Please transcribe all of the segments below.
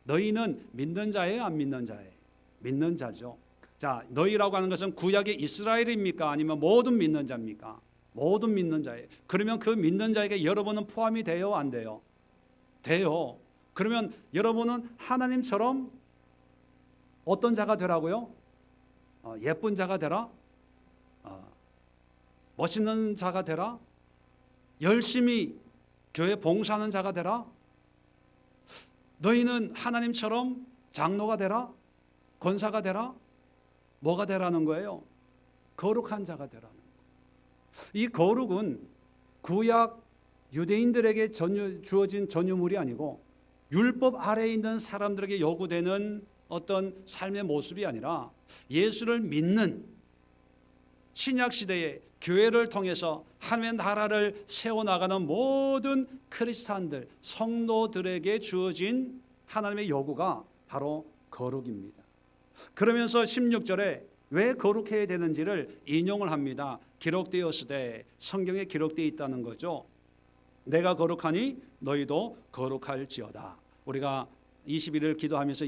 너희는 믿는 자예요, 안 믿는 자예요? 믿는 자죠. 자, 너희라고 하는 것은 구약의 이스라엘입니까? 아니면 모든 믿는 자입니까? 모든 믿는 자예요. 그러면 그 믿는 자에게 여러분은 포함이 돼요, 안 돼요? 돼요. 그러면 여러분은 하나님처럼 어떤 자가 되라고요? 예쁜 자가 되라? 멋있는 자가 되라? 열심히 교회 봉사하는 자가 되라? 너희는 하나님처럼 장로가 되라? 권사가 되라? 뭐가 되라는 거예요? 거룩한 자가 되라는 거예요. 이 거룩은 구약 유대인들에게 주어진 전유물이 아니고 율법 아래에 있는 사람들에게 요구되는 어떤 삶의 모습이 아니라 예수를 믿는 신약시대의 교회를 통해서 하나님의 나라를 세워나가는 모든 크리스찬들, 성도들에게 주어진 하나님의 요구가 바로 거룩입니다. 그러면서 16절에 왜 거룩해야 되는지를 인용을 합니다. 기록되었으되, 성경에 기록되어 있다는 거죠. 내가 거룩하니 너희도 거룩할지어다. 우리가 21일 기도하면서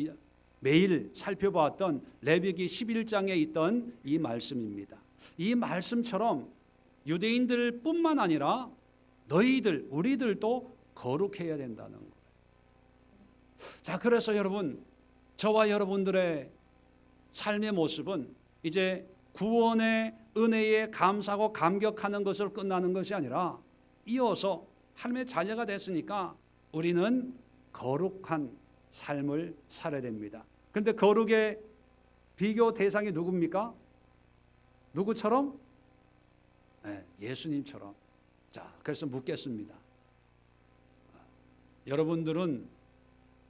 매일 살펴보았던 레위기 11장에 있던 이 말씀입니다. 이 말씀처럼 유대인들 뿐만 아니라 너희들, 우리들도 거룩해야 된다는 거예요. 자, 그래서 여러분, 저와 여러분들의 삶의 모습은 이제 구원의 은혜에 감사하고 감격하는 것으로 끝나는 것이 아니라 이어서 하나님의 자녀가 됐으니까 우리는 거룩한 삶을 살아야 됩니다. 그런데 거룩의 비교 대상이 누굽니까? 누구처럼? 네, 예수님처럼. 자, 그래서 묻겠습니다. 여러분들은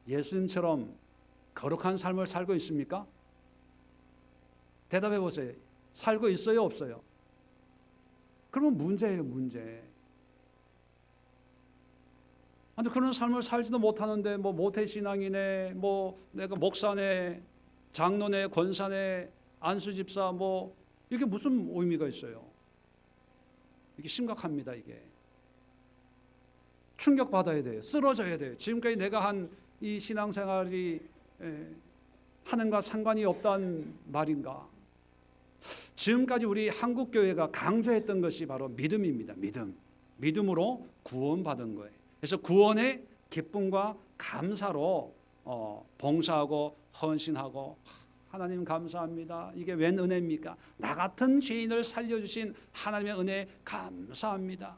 예수님처럼 거룩한 삶을 살고 있습니까? 대답해 보세요. 살고 있어요, 없어요? 그러면 문제예요, 문제. 근데 그런 삶을 살지도 못하는데 뭐 모태신앙이네, 뭐 내가 목사네, 장로네, 권사네, 안수집사 뭐 이게 무슨 의미가 있어요? 이게 심각합니다. 이게 충격받아야 돼요. 쓰러져야 돼요. 지금까지 내가 한 이 신앙생활이 하는가 상관이 없다는 말인가? 지금까지 우리 한국교회가 강조했던 것이 바로 믿음입니다. 믿음으로 구원받은 거예요. 그래서 구원의 기쁨과 감사로 봉사하고 헌신하고, 하나님 감사합니다. 이게 웬 은혜입니까? 나 같은 죄인을 살려주신 하나님의 은혜에 감사합니다.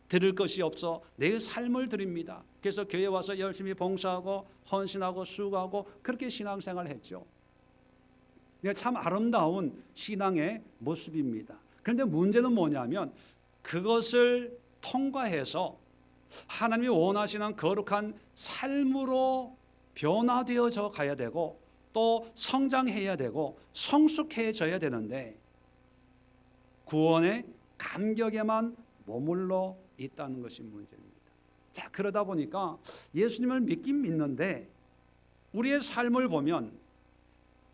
드릴 것이 없어 내 삶을 드립니다. 그래서 교회 와서 열심히 봉사하고 헌신하고 수고하고 그렇게 신앙생활을 했죠. 참 아름다운 신앙의 모습입니다. 그런데 문제는 뭐냐면 그것을 통과해서 하나님이 원하시는 거룩한 삶으로 변화되어져 가야 되고 또 성장해야 되고 성숙해져야 되는데 구원의 감격에만 머물러 있다는 것이 문제입니다. 자, 그러다 보니까 예수님을 믿긴 믿는데 우리의 삶을 보면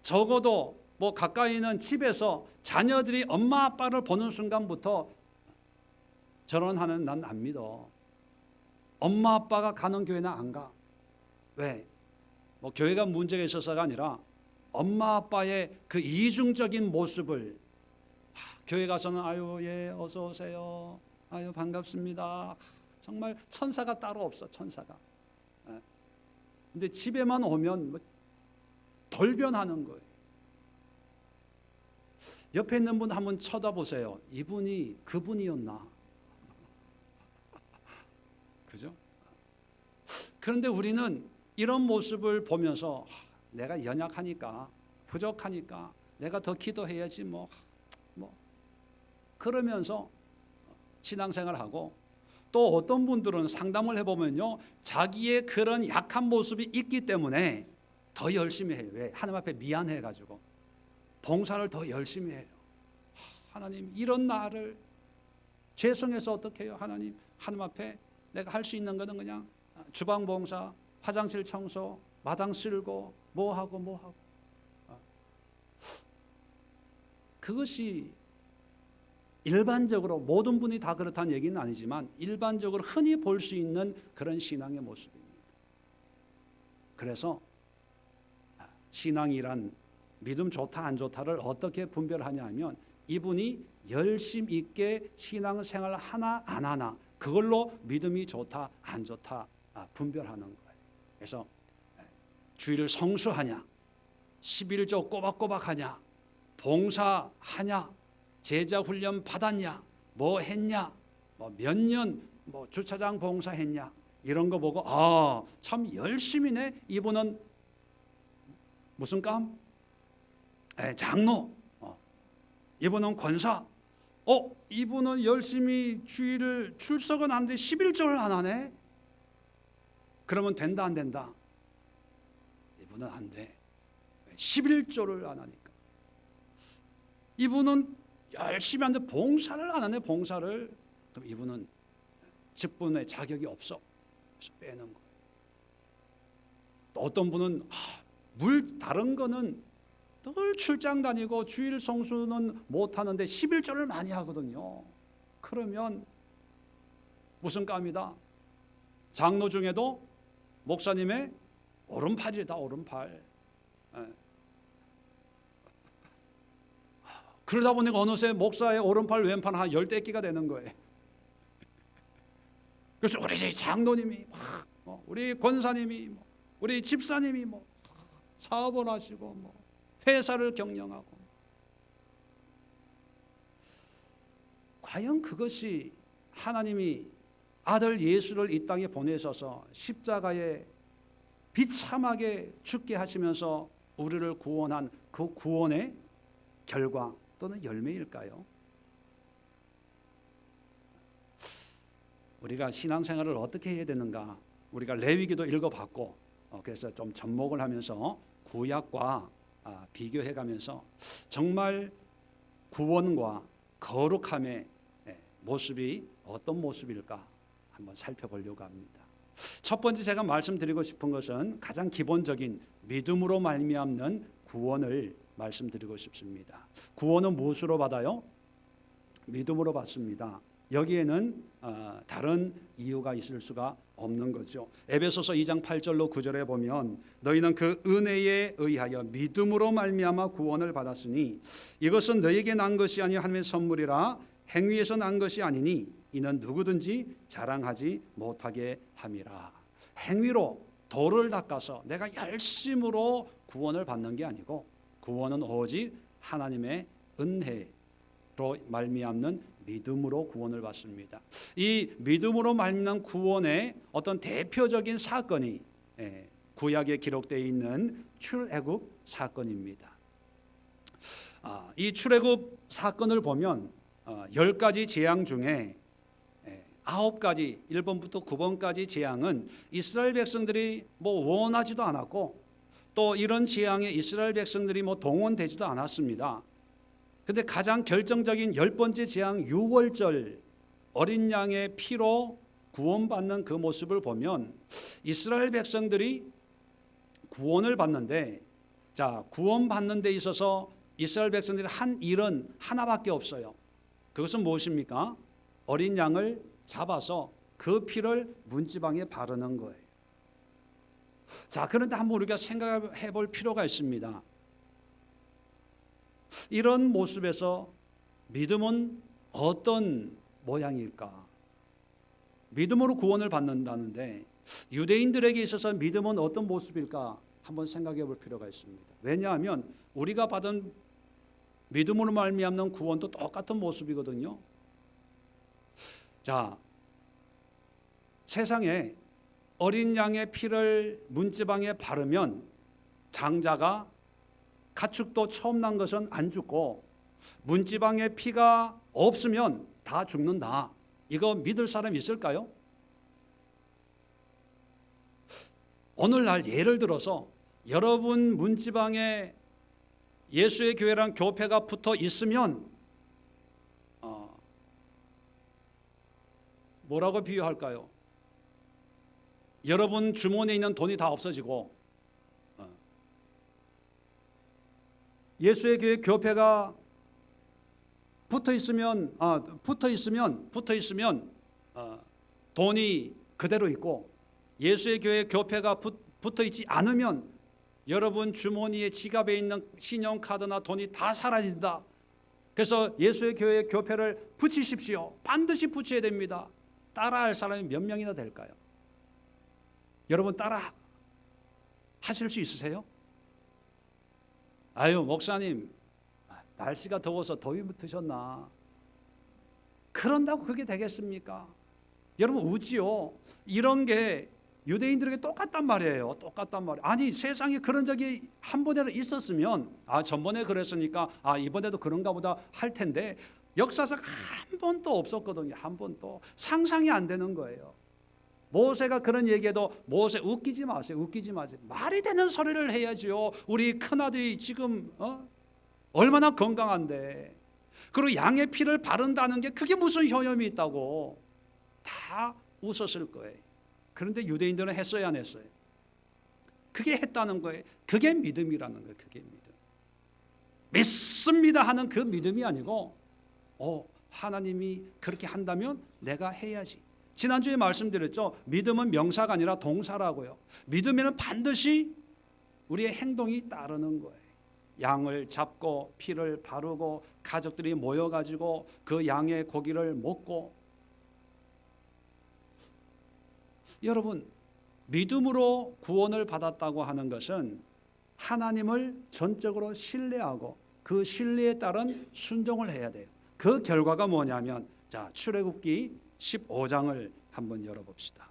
적어도 뭐 가까이 있는 집에서 자녀들이 엄마 아빠를 보는 순간부터 저런 하는 난 안 믿어. 엄마 아빠가 가는 교회는 안 가. 왜? 뭐 교회가 문제가 있어서가 아니라 엄마 아빠의 그 이중적인 모습을 교회 가서는 아유 예 어서 오세요. 아유 반갑습니다. 정말 천사가 따로 없어, 천사가. 근데 집에만 오면 뭐 돌변하는 거예요. 옆에 있는 분 한번 쳐다보세요. 이분이 그분이었나? 그죠? 그런데 우리는 이런 모습을 보면서 내가 연약하니까, 부족하니까 내가 더 기도해야지 뭐 그러면서 신앙생활하고, 또 어떤 분들은 상담을 해보면요 자기의 그런 약한 모습이 있기 때문에 더 열심히 해요. 왜? 하나님 앞에 미안해가지고 봉사를 더 열심히 해요. 하나님 이런 나를 죄성해서 어떻게 해요? 하나님 앞에 내가 할 수 있는 것은 그냥 주방 봉사, 화장실 청소, 마당 쓸고 뭐하고 그것이 일반적으로 모든 분이 다 그렇다는 얘기는 아니지만 일반적으로 흔히 볼 수 있는 그런 신앙의 모습입니다. 그래서 신앙이란 믿음 좋다 안 좋다를 어떻게 분별하냐 하면 이분이 열심 있게 신앙생활 하나 안 하나 그걸로 믿음이 좋다 안 좋다 분별하는 거예요. 그래서 주일을 성수하냐, 11조 꼬박꼬박 하냐, 봉사하냐, 제자 훈련 받았냐, 뭐 했냐, 뭐 몇 년 뭐 주차장 봉사했냐 이런 거 보고 참 열심히네. 이분은 무슨 감? 장로. 이분은 권사. 이분은 열심히 주일을 출석은 하는데 11조를 안 하네. 그러면 된다 안 된다? 이분은 안 돼. 11조를 안 하니까. 이분은 열심히 하는데 봉사를 안 하네. 봉사를. 그럼 이분은 직분의 자격이 없어. 그래서 빼는 거예요. 또 어떤 분은 다른 거는 늘 출장 다니고 주일 성수는 못 하는데 11조를 많이 하거든요. 그러면 무슨 감이다? 장로 중에도 목사님의 오른팔이다. 오른팔. 그러다 보니까 어느새 목사의 오른팔 왼팔 한 10대끼가 되는 거예요. 그래서 우리 장로님이 우리 권사님이 우리 집사님이 사업을 하시고 회사를 경영하고 과연 그것이 하나님이 아들 예수를 이 땅에 보내셔서 십자가에 비참하게 죽게 하시면서 우리를 구원한 그 구원의 결과 또는 열매일까요? 우리가 신앙생활을 어떻게 해야 되는가? 우리가 레위기도 읽어봤고 그래서 좀 접목을 하면서 구약과 비교해가면서 정말 구원과 거룩함의 모습이 어떤 모습일까 한번 살펴보려고 합니다. 첫 번째 제가 말씀드리고 싶은 것은 가장 기본적인 믿음으로 말미암는 구원을 말씀드리고 싶습니다. 구원은 무엇으로 받아요? 믿음으로 받습니다. 여기에는 다른 이유가 있을 수가 없는 거죠. 에베소서 2장 8절로 9절에 보면 너희는 그 은혜에 의하여 믿음으로 말미암아 구원을 받았으니 이것은 너희에게 난 것이 아니요 하나님의 선물이라 행위에서 난 것이 아니니 이는 누구든지 자랑하지 못하게 함이라. 행위로 도를 닦아서 내가 열심으로 구원을 받는 게 아니고 구원은 오직 하나님의 은혜로 말미암는 믿음으로 구원을 받습니다. 이 믿음으로 말미암는 구원의 어떤 대표적인 사건이 구약에 기록되어 있는 출애굽 사건입니다. 이 출애굽 사건을 보면 10가지 재앙 중에 9가지 1번부터 9번까지 재앙은 이스라엘 백성들이 원하지도 않았고 또 이런 재앙에 이스라엘 백성들이 동원되지도 않았습니다. 그런데 가장 결정적인 10번째 재앙 유월절 어린 양의 피로 구원받는 그 모습을 보면 이스라엘 백성들이 구원을 받는데 구원받는 데 있어서 이스라엘 백성들이 한 일은 하나밖에 없어요. 그것은 무엇입니까? 어린 양을 잡아서 그 피를 문지방에 바르는 거예요. 그런데 한번 우리가 생각해 볼 필요가 있습니다. 이런 모습에서 믿음은 어떤 모양일까? 믿음으로 구원을 받는다는데 유대인들에게 있어서 믿음은 어떤 모습일까? 한번 생각해 볼 필요가 있습니다. 왜냐하면 우리가 받은 믿음으로 말미암는 구원도 똑같은 모습이거든요. 세상에 어린 양의 피를 문지방에 바르면 장자가 가축도 처음 난 것은 안 죽고 문지방에 피가 없으면 다 죽는다. 이거 믿을 사람 있을까요? 오늘날 예를 들어서 여러분 문지방에 예수의 교회랑 교회가 붙어 있으면 뭐라고 비유할까요? 여러분 주머니에 있는 돈이 다 없어지고 예수의 교회 교회가 붙어 있으면 돈이 그대로 있고 예수의 교회 교회가 붙어 있지 않으면 여러분 주머니에 지갑에 있는 신용카드나 돈이 다 사라진다. 그래서 예수의 교회의 교패를 붙이십시오. 반드시 붙여야 됩니다. 따라할 사람이 몇 명이나 될까요? 여러분 따라 하실 수 있으세요? 아유 목사님 날씨가 더워서 더위 드셨나? 그런다고 그게 되겠습니까? 여러분 웃지요. 이런 게 유대인들에게 똑같단 말이에요. 똑같단 말이에요. 아니 세상에 그런 적이 한 번이라도 있었으면 전번에 그랬으니까 이번에도 그런가 보다 할 텐데 역사상 한 번도 없었거든요. 한 번도. 상상이 안 되는 거예요. 모세가 그런 얘기해도 모세 웃기지 마세요. 웃기지 마세요. 말이 되는 소리를 해야지요. 우리 큰아들이 지금 얼마나 건강한데. 그리고 양의 피를 바른다는 게 그게 무슨 효험이 있다고. 다 웃었을 거예요. 그런데 유대인들은 했어야 안 했어요? 그게 했다는 거예요. 그게 믿음이라는 거예요. 그게 믿음. 믿습니다 하는 그 믿음이 아니고 하나님이 그렇게 한다면 내가 해야지. 지난주에 말씀드렸죠. 믿음은 명사가 아니라 동사라고요. 믿으면 반드시 우리의 행동이 따르는 거예요. 양을 잡고 피를 바르고 가족들이 모여가지고 그 양의 고기를 먹고. 여러분 믿음으로 구원을 받았다고 하는 것은 하나님을 전적으로 신뢰하고 그 신뢰에 따른 순종을 해야 돼요. 그 결과가 뭐냐면 자 출애굽기 15장을 한번 열어봅시다.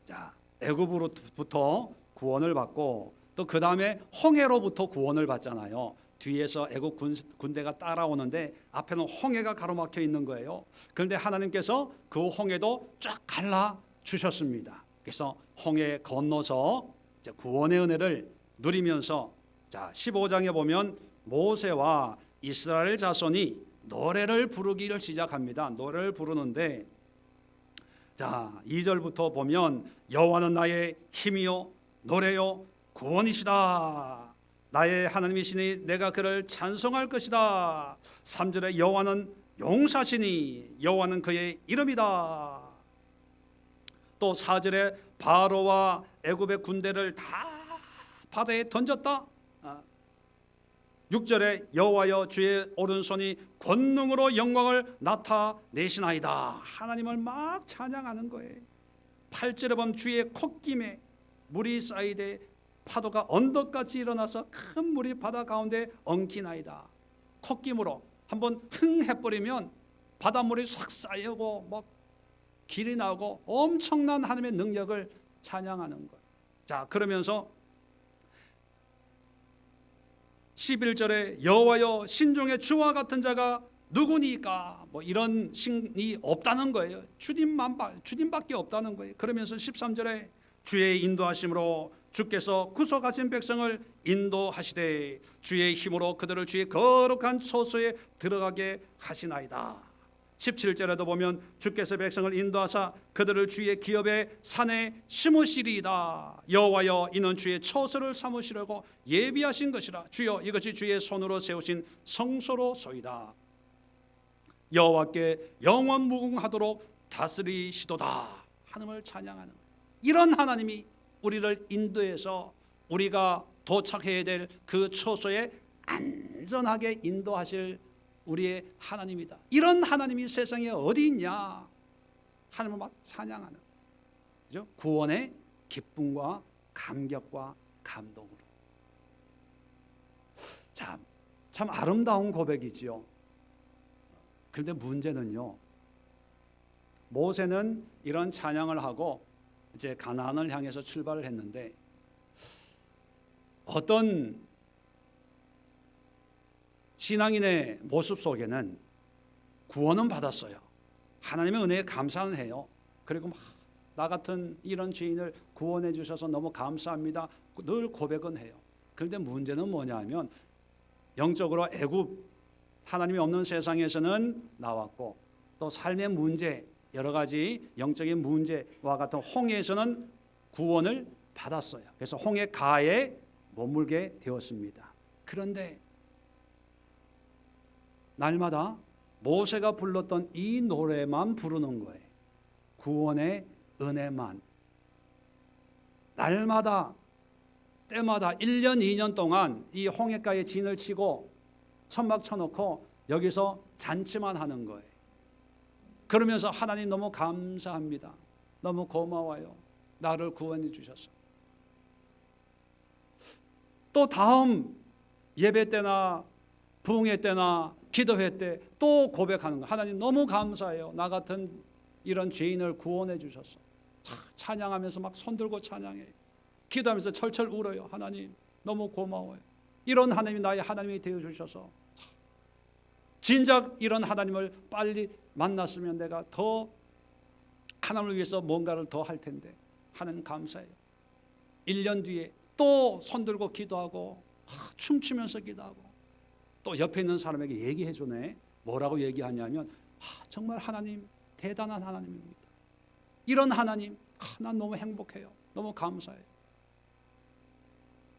자 애굽으로부터 구원을 받고 또 그 다음에 홍해로부터 구원을 받잖아요. 뒤에서 애굽 군대가 따라오는데 앞에는 홍해가 가로막혀 있는 거예요. 그런데 하나님께서 그 홍해도 쫙 갈라 주셨습니다. 그래서 홍해 건너서 구원의 은혜를 누리면서 자 15장에 보면 모세와 이스라엘 자손이 노래를 부르기를 시작합니다. 노래를 부르는데 자 2절부터 보면 여호와는 나의 힘이요 노래요 구원이시다. 나의 하나님이시니 내가 그를 찬송할 것이다. 3절에 여호와는 용사시니 여호와는 그의 이름이다. 또 4절에 바로와 애굽의 군대를 다 바다에 던졌다. 6절에 여호와여 주의 오른손이 권능으로 영광을 나타내시나이다. 하나님을 막 찬양하는 거예요. 8절에 보면 주의 콧김에 물이 쌓이되 파도가 언덕같이 일어나서 큰 물이 바다 가운데 엉키나이다. 콧김으로 한번 흥 해버리면 바닷물이 싹 쌓이고 막 길이 나고 엄청난 하나님의 능력을 찬양하는 것. 자 그러면서 11절에 여호와여 신중의 주와 같은 자가 누구니까 뭐 이런 신이 없다는 거예요. 주님밖에 없다는 거예요. 그러면서 13절에 주의 인도하심으로 주께서 구속하신 백성을 인도하시되 주의 힘으로 그들을 주의 거룩한 처소에 들어가게 하시나이다. 17절에도 보면 주께서 백성을 인도하사 그들을 주의 기업의 산에 심으시리이다. 여호와여 이는 주의 처소를 삼으시려고 예비하신 것이라. 주여 이것이 주의 손으로 세우신 성소로소이다. 여호와께 영원 무궁하도록 다스리시도다. 하나님을 찬양하는 이런 하나님이 우리를 인도해서 우리가 도착해야 될 그 처소에 안전하게 인도하실 우리의 하나님이다. 이런 하나님이 세상에 어디 있냐? 하나님을 막 찬양하는, 그죠? 구원의 기쁨과 감격과 감동으로. 참 아름다운 고백이지요. 그런데 문제는요. 모세는 이런 찬양을 하고 이제 가나안을 향해서 출발을 했는데 어떤 신앙인의 모습 속에는 구원은 받았어요. 하나님의 은혜에 감사는 해요. 그리고 나 같은 이런 죄인을 구원해 주셔서 너무 감사합니다. 늘 고백은 해요. 그런데 문제는 뭐냐면 영적으로 애굽 하나님이 없는 세상에서는 나왔고 또 삶의 문제 여러 가지 영적인 문제와 같은 홍해에서는 구원을 받았어요. 그래서 홍해 가에 머물게 되었습니다. 그런데 날마다 모세가 불렀던 이 노래만 부르는 거예요. 구원의 은혜만. 날마다 때마다 1년 2년 동안 이 홍해가에 진을 치고 천막 쳐놓고 여기서 잔치만 하는 거예요. 그러면서 하나님 너무 감사합니다. 너무 고마워요. 나를 구원해 주셔서. 또 다음 예배 때나 부흥회 때나 기도회 때 또 고백하는 거. 하나님 너무 감사해요. 나 같은 이런 죄인을 구원해 주셔서. 찬양하면서 막 손들고 찬양해요. 기도하면서 철철 울어요. 하나님 너무 고마워요. 이런 하나님이 나의 하나님이 되어주셔서 진작 이런 하나님을 빨리 만났으면 내가 더 하나님을 위해서 뭔가를 더 할 텐데 하나님 감사해요. 1년 뒤에 또 손들고 기도하고 춤추면서 기도하고 또 옆에 있는 사람에게 얘기해 주네. 뭐라고 얘기하냐면 정말 하나님 대단한 하나님입니다. 이런 하나님 난 너무 행복해요. 너무 감사해요.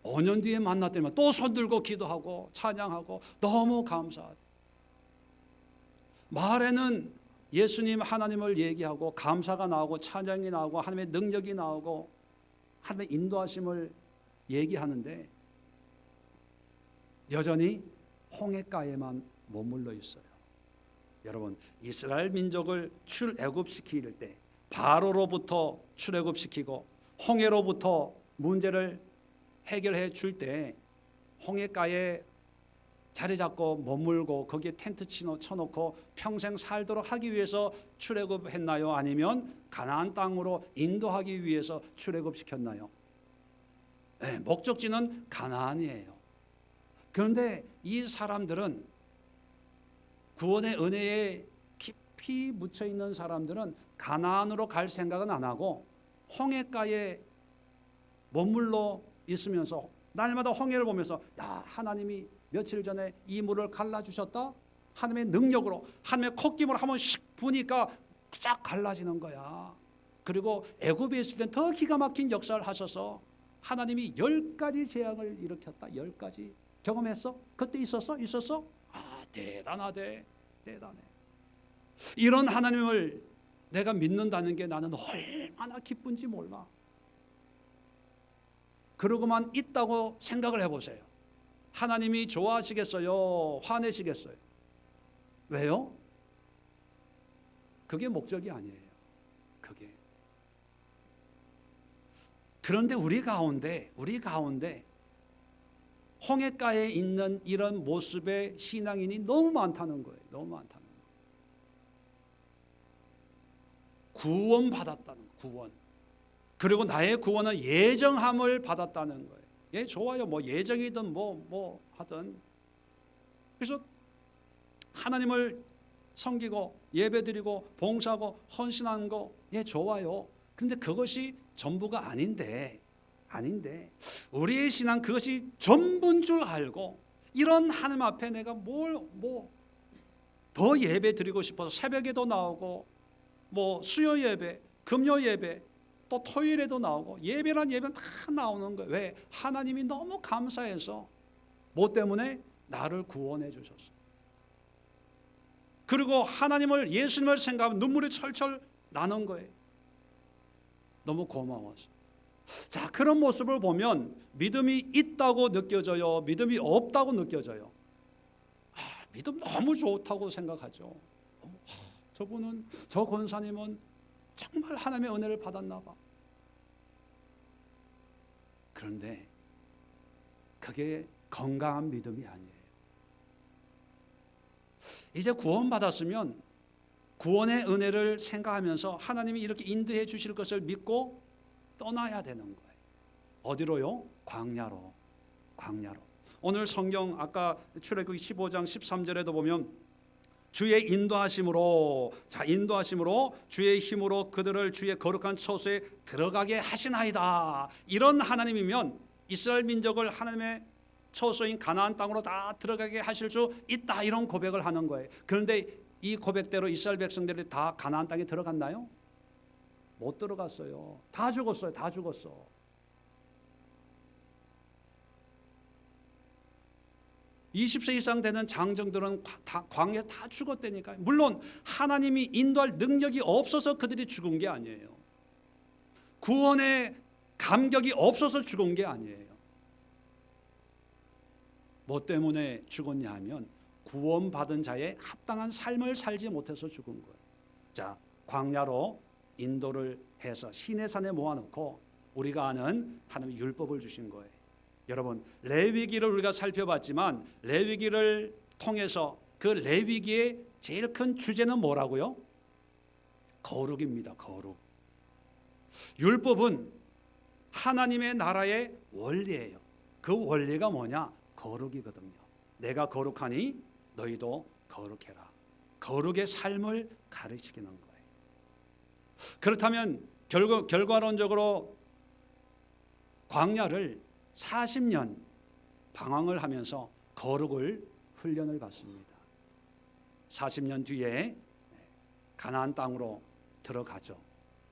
5년 뒤에 만났더니 또 손들고 기도하고 찬양하고 너무 감사하다. 말에는 예수님 하나님을 얘기하고 감사가 나오고 찬양이 나오고 하나님의 능력이 나오고 하나님의 인도하심을 얘기하는데 여전히 홍해가에만 머물러 있어요. 여러분 이스라엘 민족을 출애굽시킬 때 바로로부터 출애굽시키고 홍해로부터 문제를 해결해 줄 때 홍해가에 자리 잡고 머물고 거기에 텐트 쳐놓고 평생 살도록 하기 위해서 출애굽했나요? 아니면 가나안 땅으로 인도하기 위해서 출애굽시켰나요? 네, 목적지는 가나안이에요. 그런데 이 사람들은 구원의 은혜에 깊이 묻혀 있는 사람들은 가나안으로 갈 생각은 안 하고 홍해가에 머물러 있으면서 날마다 홍해를 보면서 야 하나님이 며칠 전에 이 물을 갈라주셨다. 하나님의 능력으로 하나님의 콧김을 한번 씩 부니까 쫙 갈라지는 거야. 그리고 애굽에 있을 땐 더 기가 막힌 역사를 하셔서 하나님이 10가지 재앙을 일으켰다. 10가지 경험했어? 그때 있었어? 대단하대. 대단해. 이런 하나님을 내가 믿는다는 게 나는 얼마나 기쁜지 몰라. 그러고만 있다고 생각을 해보세요. 하나님이 좋아하시겠어요? 화내시겠어요? 왜요? 그게 목적이 아니에요. 그게. 그런데 우리 가운데 홍해가에 있는 이런 모습의 신앙인이 너무 많다는 거예요. 너무 많다는 거예요. 구원받았다는 거예요. 구원. 그리고 나의 구원은 예정함을 받았다는 거예요. 예, 좋아요. 뭐 예정이든 뭐 하든. 그래서 하나님을 섬기고 예배드리고 봉사하고 헌신하는 거 예, 좋아요. 그런데 그것이 전부가 아닌데 우리의 신앙 그것이 전부인 줄 알고 이런 하나님 앞에 내가 더 예배 드리고 싶어서 새벽에도 나오고 뭐 수요 예배, 금요 예배 또 토요일에도 나오고 예배란 예배는 다 나오는 거예요. 왜? 하나님이 너무 감사해서 뭐 때문에? 나를 구원해 주셨어. 그리고 하나님을 예수님을 생각하면 눈물이 철철 나는 거예요. 너무 고마워서. 자, 그런 모습을 보면 믿음이 있다고 느껴져요? 믿음이 없다고 느껴져요? 믿음 너무 좋다고 생각하죠. 저분은, 저 권사님은 정말 하나님의 은혜를 받았나 봐. 그런데 그게 건강한 믿음이 아니에요. 이제 구원받았으면 구원의 은혜를 생각하면서 하나님이 이렇게 인도해 주실 것을 믿고 떠나야 되는 거예요. 어디로요? 광야로. 오늘 성경 아까 출애굽기 15장 13절에도 보면 주의 인도하심으로 주의 힘으로 그들을 주의 거룩한 처소에 들어가게 하시나이다. 이런 하나님이면 이스라엘 민족을 하나님의 처소인 가나안 땅으로 다 들어가게 하실 수 있다. 이런 고백을 하는 거예요. 그런데 이 고백대로 이스라엘 백성들이 다 가나안 땅에 들어갔나요? 못 들어갔어요. 다 죽었어요. 20세 이상 되는 장정들은 다 광야에서 다 죽었다니까요. 물론 하나님이 인도할 능력이 없어서 그들이 죽은 게 아니에요. 구원의 감격이 없어서 죽은 게 아니에요. 뭐 때문에 죽었냐 하면 구원받은 자의 합당한 삶을 살지 못해서 죽은 거예요. 자, 광야로 인도를 해서 시내산에 모아놓고 우리가 아는 하나님의 율법을 주신 거예요. 여러분, 레위기를 우리가 살펴봤지만 레위기를 통해서 그 레위기의 제일 큰 주제는 뭐라고요? 거룩입니다. 거룩. 율법은 하나님의 나라의 원리예요. 그 원리가 뭐냐? 거룩이거든요. 내가 거룩하니 너희도 거룩해라. 거룩의 삶을 가르치는 거예요. 그렇다면 결과론적으로 광야를 40년 방황을 하면서 거룩을 훈련을 받습니다. 40년 뒤에 가나안 땅으로 들어가죠.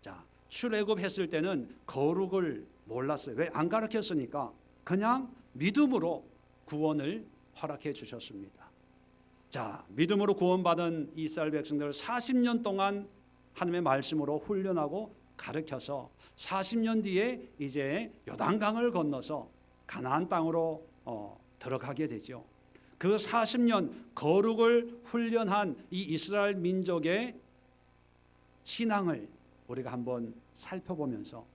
자, 출애굽했을 때는 거룩을 몰랐어요. 왜? 안 가르쳤으니까 그냥 믿음으로 구원을 허락해 주셨습니다. 자, 믿음으로 구원받은 이스라엘 백성들을 40년 동안 하나님의 말씀으로 훈련하고 가르쳐서 40년 뒤에 이제 요단강을 건너서 가나안 땅으로 들어가게 되죠. 그 40년 거룩을 훈련한 이 이스라엘 민족의 신앙을 우리가 한번 살펴보면서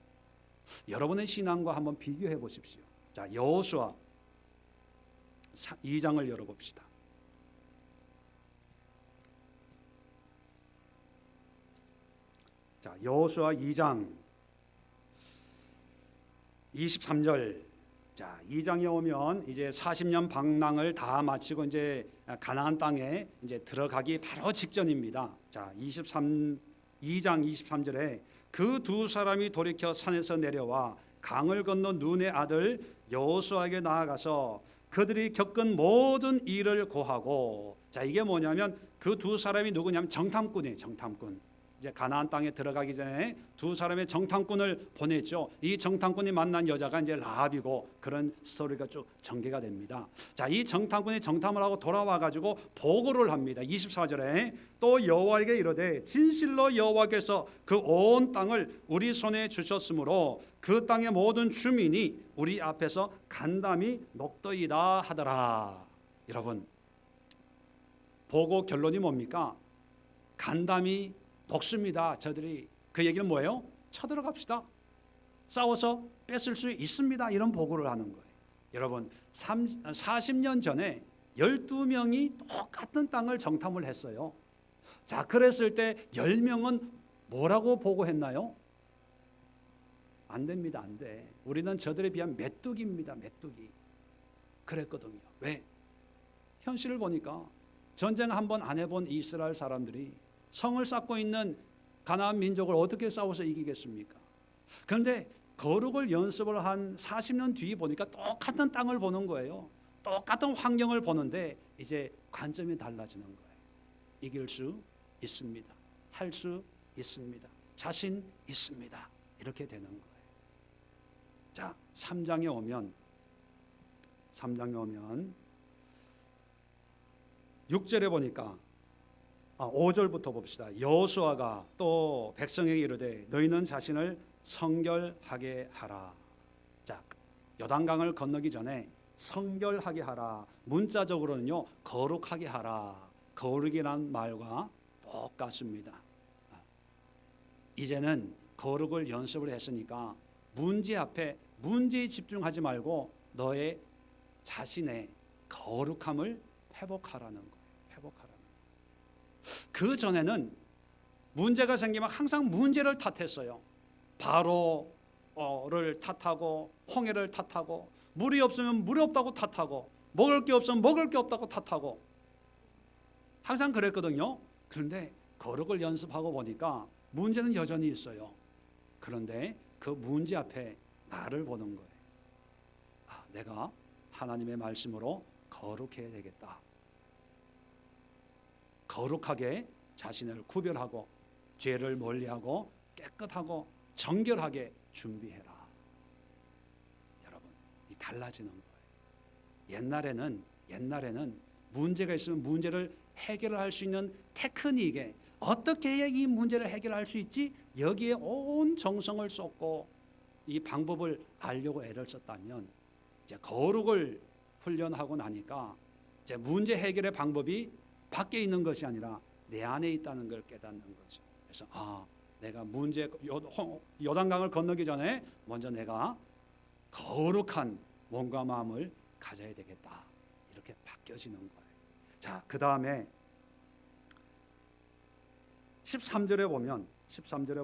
여러분의 신앙과 한번 비교해 보십시오. 자, 여호수아 2장을 열어봅시다. 자, 여호수아 2장 23절. 자, 2장에 오면 이제 40년 방랑을 다 마치고 이제 가나안 땅에 이제 들어가기 바로 직전입니다. 자, 2장 23절에 그 두 사람이 돌이켜 산에서 내려와 강을 건너 눈의 아들 여호수아에게 나아가서 그들이 겪은 모든 일을 고하고. 자, 이게 뭐냐면 그 두 사람이 누구냐면 정탐꾼이에요. 정탐꾼. 이제 가나안 땅에 들어가기 전에 두 사람의 정탐꾼을 보냈죠. 이 정탐꾼이 만난 여자가 이제 라합이고 그런 스토리가 쭉 전개가 됩니다. 자, 이 정탐꾼이 정탐을 하고 돌아와 가지고 보고를 합니다. 24절에 또 여호와에게 이르되 진실로 여호와께서 그 온 땅을 우리 손에 주셨으므로 그 땅의 모든 주민이 우리 앞에서 간담이 녹더이다 하더라. 여러분, 보고 결론이 뭡니까? 간담이 녹습니다. 저들이. 그 얘기는 뭐예요? 쳐들어갑시다. 싸워서 뺏을 수 있습니다. 이런 보고를 하는 거예요. 여러분, 40년 전에 12명이 똑같은 땅을 정탐을 했어요. 자, 그랬을 때 10명은 뭐라고 보고했나요? 안 됩니다. 안 돼. 우리는 저들에 비하면 메뚜기입니다. 메뚜기. 그랬거든요. 왜? 현실을 보니까 전쟁 한 번 안 해본 이스라엘 사람들이 성을 쌓고 있는 가나안 민족을 어떻게 싸워서 이기겠습니까? 그런데 거룩을 연습을 한 40년 뒤에 보니까 똑같은 땅을 보는 거예요. 똑같은 환경을 보는데 이제 관점이 달라지는 거예요. 이길 수 있습니다. 할 수 있습니다. 자신 있습니다. 이렇게 되는 거예요. 자, 3장에 오면 6절에 보니까 5절부터 봅시다. 여호수아가 또 백성에게 이르되 너희는 자신을 성결하게 하라. 자, 요단강을 건너기 전에 성결하게 하라. 문자적으로는요, 거룩하게 하라. 거룩이란 말과 똑같습니다. 이제는 거룩을 연습을 했으니까 문제 앞에 문제에 집중하지 말고 너의 자신의 거룩함을 회복하라는 거예요. 회복하라. 그 전에는 문제가 생기면 항상 문제를 탓했어요. 바로를 탓하고 홍해를 탓하고 물이 없으면 물이 없다고 탓하고 먹을 게 없으면 먹을 게 없다고 탓하고 항상 그랬거든요. 그런데 거룩을 연습하고 보니까 문제는 여전히 있어요. 그런데 그 문제 앞에 나를 보는 거예요. 아, 내가 하나님의 말씀으로 거룩해야 되겠다. 거룩하게 자신을 구별하고 죄를 멀리하고 깨끗하고 정결하게 준비해라. 여러분, 이 달라지는 거예요. 옛날에는 문제가 있으면 문제를 해결할 수 있는 테크닉에 어떻게 해야 이 문제를 해결할 수 있지? 여기에 온 정성을 쏟고 이 방법을 알려고 애를 썼다면 이제 거룩을 훈련하고 나니까 이제 문제 해결의 방법이 밖에 있는 것이 아니라 내 안에 있다는 걸 깨닫는 거죠. 그래서 내가 요단강을 건너기 전에 먼저 내가 거룩한 몸과 마음을 가져야 되겠다. 이렇게 바뀌어지는 거예요. 자, 그 다음에 13절에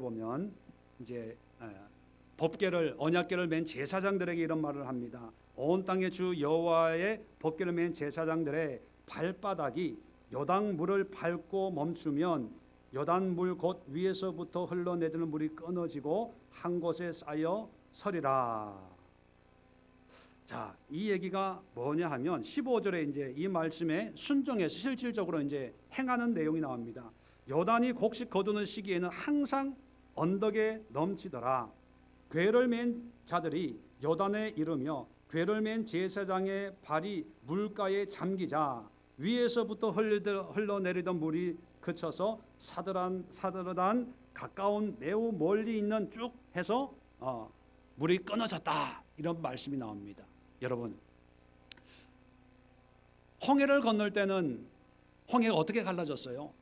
보면 이제 법궤를 언약궤를 맨 제사장들에게 이런 말을 합니다. 온 땅의 주 여호와의 법궤를 맨 제사장들의 발바닥이 요단 물을 밟고 멈추면 요단 물 곧 위에서부터 흘러내리는 물이 끊어지고 한 곳에 쌓여 서리라. 자, 이 얘기가 뭐냐 하면 15절에 이제 이 말씀에 순종해서 실질적으로 이제 행하는 내용이 나옵니다. 요단이 곡식 거두는 시기에는 항상 언덕에 넘치더라. 궤를 맨 자들이 요단에 이르며 궤를 맨 제사장의 발이 물가에 잠기자 위에서부터 흘러내리던 물이 그쳐서 사드르단 가까운 매우 멀리 있는 쭉 해서 물이 끊어졌다. 이런 말씀이 나옵니다. 여러분, 홍해를 건널 때는 홍해가 어떻게 갈라졌어요?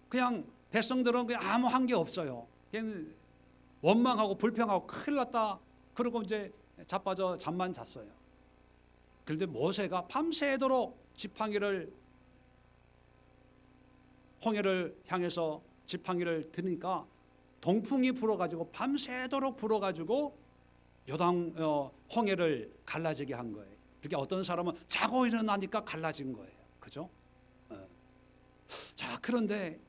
그냥 백성들은 그냥 아무 한 게 없어요. 그냥 원망하고 불평하고 큰일 났다. 그러고 이제 자빠져 잠만 잤어요. 그런데 모세가 밤새도록 지팡이를 홍해를 향해서 지팡이를 드니까 동풍이 불어가지고 밤새도록 불어가지고 홍해를 갈라지게 한 거예요. 그러니까 어떤 사람은 자고 일어나니까 갈라진 거예요. 그죠? 자, 그런데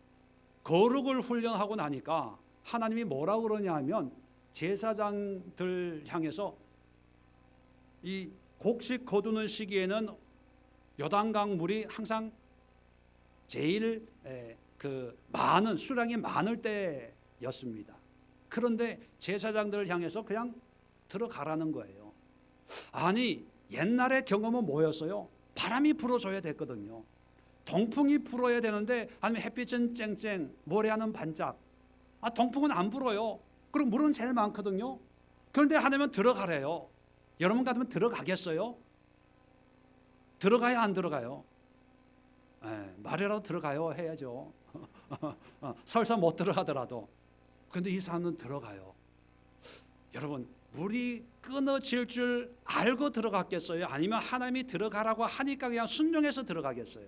거룩을 훈련하고 나니까 하나님이 뭐라고 그러냐 하면 제사장들 향해서 이 곡식 거두는 시기에는 요단강 물이 항상 제일 많은 수량이 많을 때였습니다. 그런데 제사장들을 향해서 그냥 들어가라는 거예요. 아니, 옛날의 경험은 뭐였어요? 바람이 불어줘야 됐거든요. 동풍이 불어야 되는데 아니면 햇빛은 쨍쨍 모래하는 반짝. 동풍은 안 불어요. 그럼 물은 제일 많거든요. 그런데 하나님은 들어가래요. 여러분 같으면 들어가겠어요? 들어가야 안 들어가요? 말이라도 들어가요 해야죠. 설사 못 들어가더라도. 그런데 이 사람은 들어가요. 여러분, 물이 끊어질 줄 알고 들어갔겠어요? 아니면 하나님이 들어가라고 하니까 그냥 순종해서 들어가겠어요?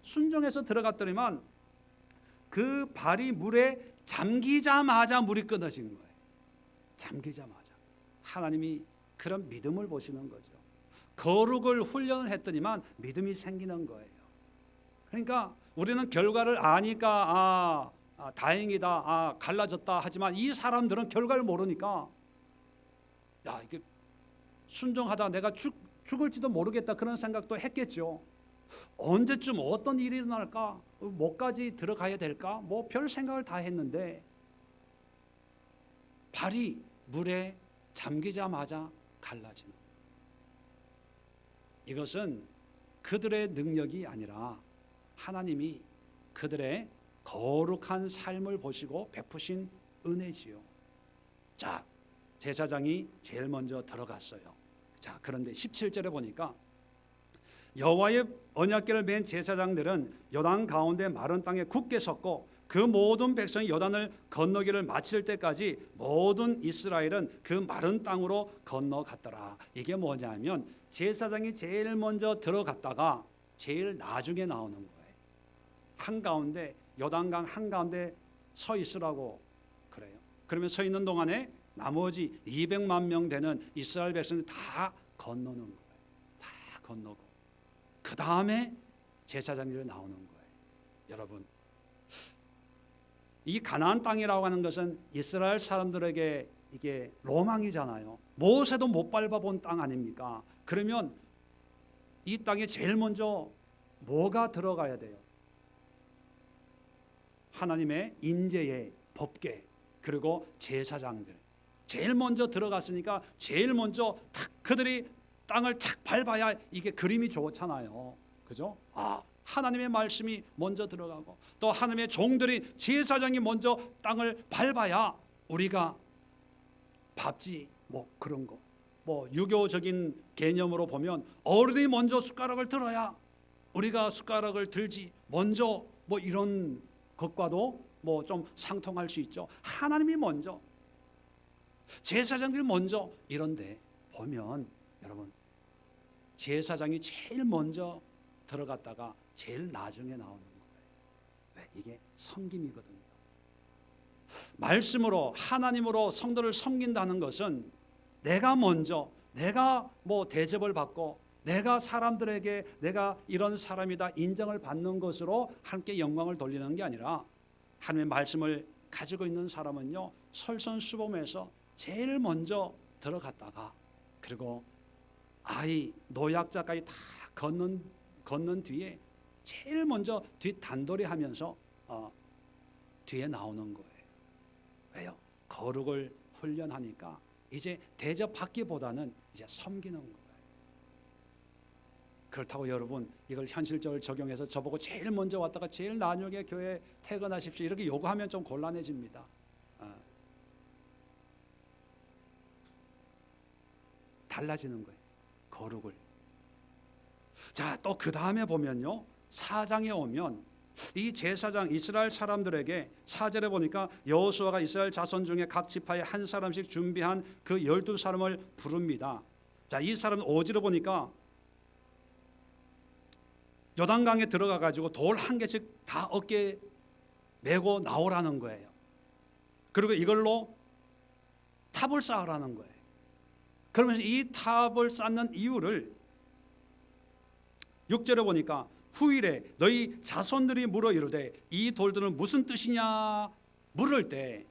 순종해서 들어갔더니만 그 발이 물에 잠기자마자 물이 끊어진 거예요. 잠기자마자. 하나님이 그런 믿음을 보시는 거죠. 거룩을 훈련을 했더니만 믿음이 생기는 거예요. 그러니까 우리는 결과를 아니까 다행이다, 갈라졌다 하지만 이 사람들은 결과를 모르니까 이게 순종하다 내가 죽을지도 모르겠다 그런 생각도 했겠죠. 언제쯤 어떤 일이 일어날까? 뭐까지 들어가야 될까? 뭐 별 생각을 다 했는데 발이 물에 잠기자마자 갈라지는. 이것은 그들의 능력이 아니라 하나님이 그들의 거룩한 삶을 보시고 베푸신 은혜지요. 자, 제사장이 제일 먼저 들어갔어요. 자, 그런데 17절에 보니까 여호와의 언약궤를 맨 제사장들은 요단 가운데 마른 땅에 굳게 섰고 그 모든 백성이 요단을 건너기를 마칠 때까지 모든 이스라엘은 그 마른 땅으로 건너갔더라. 이게 뭐냐면 제사장이 제일 먼저 들어갔다가 제일 나중에 나오는 거예요. 한가운데 요단강 한가운데 서 있으라고 그래요. 그러면 서 있는 동안에 나머지 200만 명 되는 이스라엘 백성이 다 건너는 거예요. 다 건너고 그 다음에 제사장들이 나오는 거예요. 여러분, 이 가나안 땅이라고 하는 것은 이스라엘 사람들에게 이게 로망이잖아요. 모세도 못 밟아본 땅 아닙니까? 그러면 이 땅에 제일 먼저 뭐가 들어가야 돼요? 하나님의 인재의 법궤 그리고 제사장들 제일 먼저 들어갔으니까 제일 먼저 탁 그들이 땅을 착 밟아야 이게 그림이 좋잖아요. 그죠? 하나님의 말씀이 먼저 들어가고 또 하나님의 종들이 제사장이 먼저 땅을 밟아야 우리가 밥지 뭐 그런 거. 뭐 유교적인 개념으로 보면 어른이 먼저 숟가락을 들어야 우리가 숟가락을 들지 먼저 뭐 이런 것과도 뭐 좀 상통할 수 있죠. 하나님이 먼저, 제사장들이 먼저 이런데 보면 여러분 제사장이 제일 먼저 들어갔다가 제일 나중에 나오는 거예요. 왜? 이게 섬김이거든요. 말씀으로 하나님으로 성도를 섬긴다는 것은 내가 먼저 내가 뭐 대접을 받고 내가 사람들에게 내가 이런 사람이다 인정을 받는 것으로 함께 영광을 돌리는 게 아니라 하나님의 말씀을 가지고 있는 사람은요 솔선수범해서 제일 먼저 들어갔다가 그리고 아이 노약자까지 다 걷는 뒤에 제일 먼저 뒷단돌이 하면서 뒤에 나오는 거예요. 왜요? 거룩을 훈련하니까 이제 대접받기보다는 이제 섬기는 거예요. 그렇다고 여러분 이걸 현실적으로 적용해서 저보고 제일 먼저 왔다가 제일 나중에 교회 퇴근하십시오 이렇게 요구하면 좀 곤란해집니다. 달라지는 거예요. 거룩을. 자, 또 그 다음에 보면요 4장에 오면 이 제사장 이스라엘 사람들에게 4절에 보니까 여호수아가 이스라엘 자손 중에 각 지파에 한 사람씩 준비한 그 12사람을 부릅니다. 자, 이 사람은 5절에 보니까 요단강에 들어가 가지고 돌 한 개씩 다 어깨에 메고 나오라는 거예요. 그리고 이걸로 탑을 쌓으라는 거예요. 그러면서 이 탑을 쌓는 이유를 6절에 보니까 후일에 너희 자손들이 물어 이르되 이 돌들은 무슨 뜻이냐 물을 때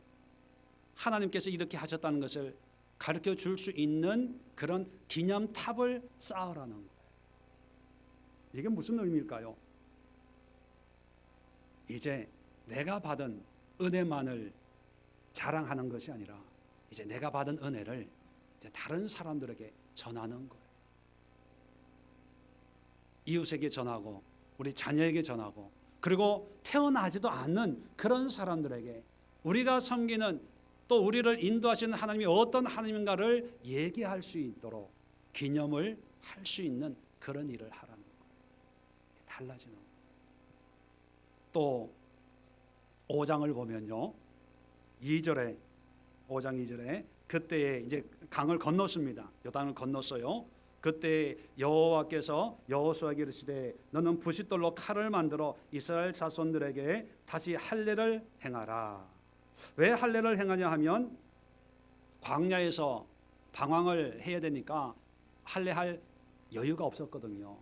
하나님께서 이렇게 하셨다는 것을 가르쳐 줄 수 있는 그런 기념탑을 쌓으라는 거예요. 이게 무슨 의미일까요? 이제 내가 받은 은혜만을 자랑하는 것이 아니라 이제 내가 받은 은혜를 이제 다른 사람들에게 전하는 거예요. 이웃에게 전하고 우리 자녀에게 전하고 그리고 태어나지도 않는 그런 사람들에게 우리가 섬기는 또 우리를 인도하시는 하나님이 어떤 하나님인가를 얘기할 수 있도록 기념을 할 수 있는 그런 일을 하라는 거예요. 달라지는 거예요. 또 5장을 보면요 5장 2절에 그때에 이제 강을 건넜습니다. 요단을 건넜어요. 그때 여호와께서 여호수아에게 이르시되 너는 부싯돌로 칼을 만들어 이스라엘 자손들에게 다시 할례를 행하라. 왜 할례를 행하냐 하면 광야에서 방황을 해야 되니까 할례할 여유가 없었거든요.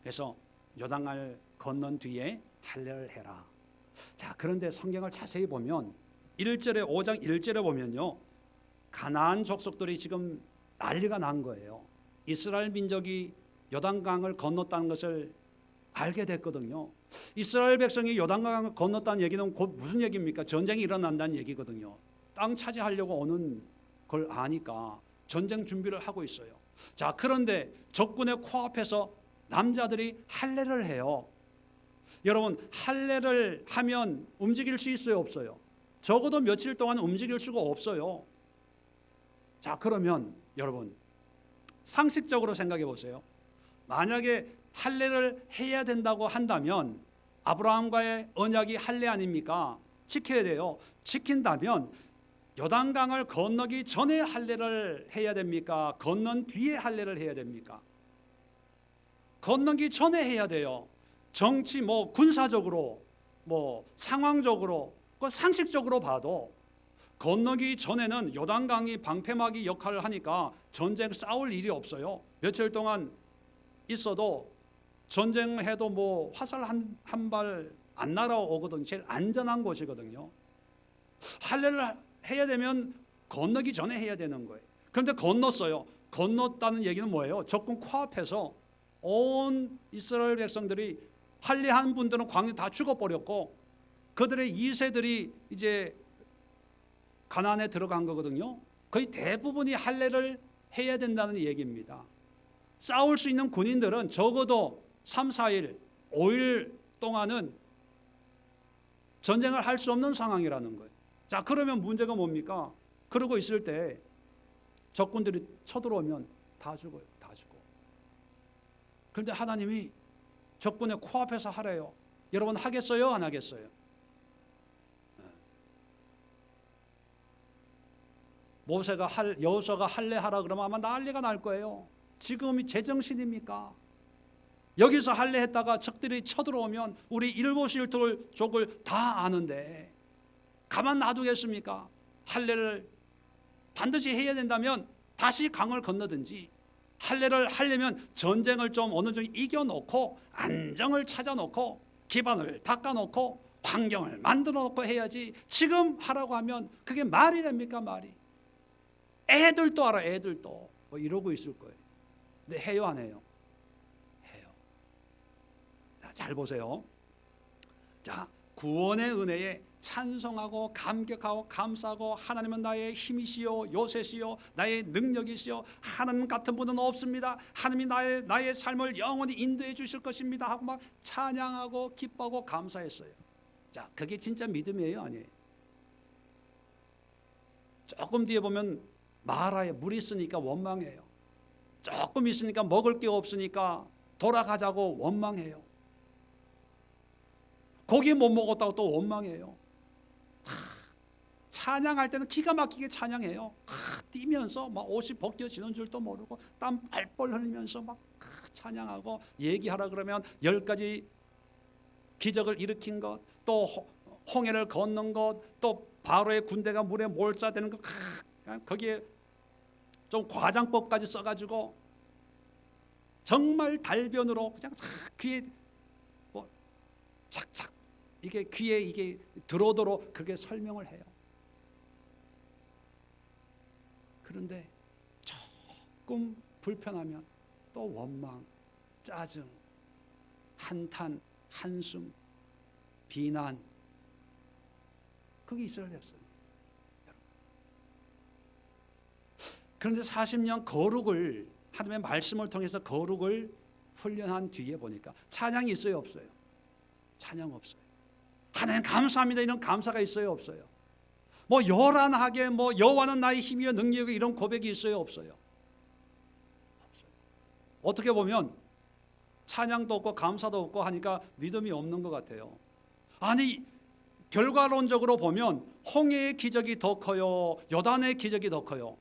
그래서 요단강을 건넌 뒤에 할례를 해라. 자, 그런데 성경을 자세히 보면 1절에 5장 1절에 보면요 가나안 족속들이 지금 난리가 난 거예요. 이스라엘 민족이 요단강을 건넜다는 것을 알게 됐거든요. 이스라엘 백성이 요단강을 건넜다는 얘기는 곧 무슨 얘기입니까? 전쟁이 일어난다는 얘기거든요. 땅 차지하려고 오는 걸 아니까 전쟁 준비를 하고 있어요. 자, 그런데 적군의 코앞에서 남자들이 할례를 해요. 여러분 할례를 하면 움직일 수 있어요 없어요? 적어도 며칠 동안 움직일 수가 없어요. 자, 그러면 여러분 상식적으로 생각해 보세요. 만약에 할례를 해야 된다고 한다면 아브라함과의 언약이 할례 아닙니까? 지켜야 돼요. 지킨다면 요단강을 건너기 전에 할례를 해야 됩니까? 건넌 뒤에 할례를 해야 됩니까? 건너기 전에 해야 돼요. 정치 뭐 군사적으로 뭐 상황적으로 상식적으로 봐도 건너기 전에는 요단강이 방패막이 역할을 하니까 전쟁 싸울 일이 없어요. 며칠 동안 있어도 전쟁해도 뭐 화살 한 발 안 날아오거든요. 제일 안전한 곳이거든요. 할례를 해야 되면 건너기 전에 해야 되는 거예요. 그런데 건넜어요. 건넜다는 얘기는 뭐예요? 적군 코앞에서 온 이스라엘 백성들이 할례한 분들은 광야 다 죽어버렸고 그들의 2세들이 이제 가나안에 들어간 거거든요. 거의 대부분이 할례를 해야 된다는 얘기입니다. 싸울 수 있는 군인들은 적어도 3, 4일, 5일 동안은 전쟁을 할 수 없는 상황이라는 거예요. 자, 그러면 문제가 뭡니까? 그러고 있을 때 적군들이 쳐들어오면 다 죽어요. 다 죽어. 그런데 하나님이 적군의 코앞에서 하래요. 여러분 하겠어요? 안 하겠어요? 여호수아가 할례 하라 그러면 아마 난리가 날 거예요. 지금이 제정신입니까? 여기서 할례 했다가 적들이 쳐들어오면 우리 일곱 족을 다 아는데 가만 놔두겠습니까? 할례를 반드시 해야 된다면 다시 강을 건너든지, 할례를 하려면 전쟁을 좀 어느 정도 이겨놓고 안정을 찾아놓고 기반을 닦아놓고 환경을 만들어놓고 해야지, 지금 하라고 하면 그게 말이 됩니까? 말이. 애들도 알아. 애들도 뭐 이러고 있을 거예요. 근데 해요 안 해요? 해요. 자, 잘 보세요. 자, 구원의 은혜에 찬송하고 감격하고 감사하고, 하나님은 나의 힘이시요 요새시요 나의 능력이시요 하나님 같은 분은 없습니다. 하나님이 나의 삶을 영원히 인도해 주실 것입니다 하고 막 찬양하고 기뻐하고 감사했어요. 자, 그게 진짜 믿음이에요, 아니에요? 조금 뒤에 보면 마라에 물 있으니까 원망해요. 조금 있으니까 먹을 게 없으니까 돌아가자고 원망해요. 고기 못 먹었다고 또 원망해요. 찬양할 때는 기가 막히게 찬양해요. 뛰면서 막 옷이 벗겨지는 줄도 모르고 땀 뻘뻘 흘리면서 막 찬양하고, 얘기하라 그러면 10가지 기적을 일으킨 것, 또 홍해를 건넌 것, 또 바로의 군대가 물에 몰자되는 것, 거기에 좀 과장법까지 써가지고 정말 달변으로 그냥 귀에 뭐 착착 이게 귀에 이게 들어오도록 그게 설명을 해요. 그런데 조금 불편하면 또 원망, 짜증, 한탄, 한숨, 비난, 그게 이스라엘 백성. 그런데 40년 거룩을, 하나님의 말씀을 통해서 거룩을 훈련한 뒤에 보니까 찬양이 있어요, 없어요? 찬양 없어요. 하나님 감사합니다 이런 감사가 있어요, 없어요? 뭐 요란하게 뭐 여호와는 나의 힘이요 능력이 이런 고백이 있어요, 없어요? 없어요. 어떻게 보면 찬양도 없고 감사도 없고 하니까 믿음이 없는 것 같아요. 아니, 결과론적으로 보면 홍해의 기적이 더 커요, 요단의 기적이 더 커요?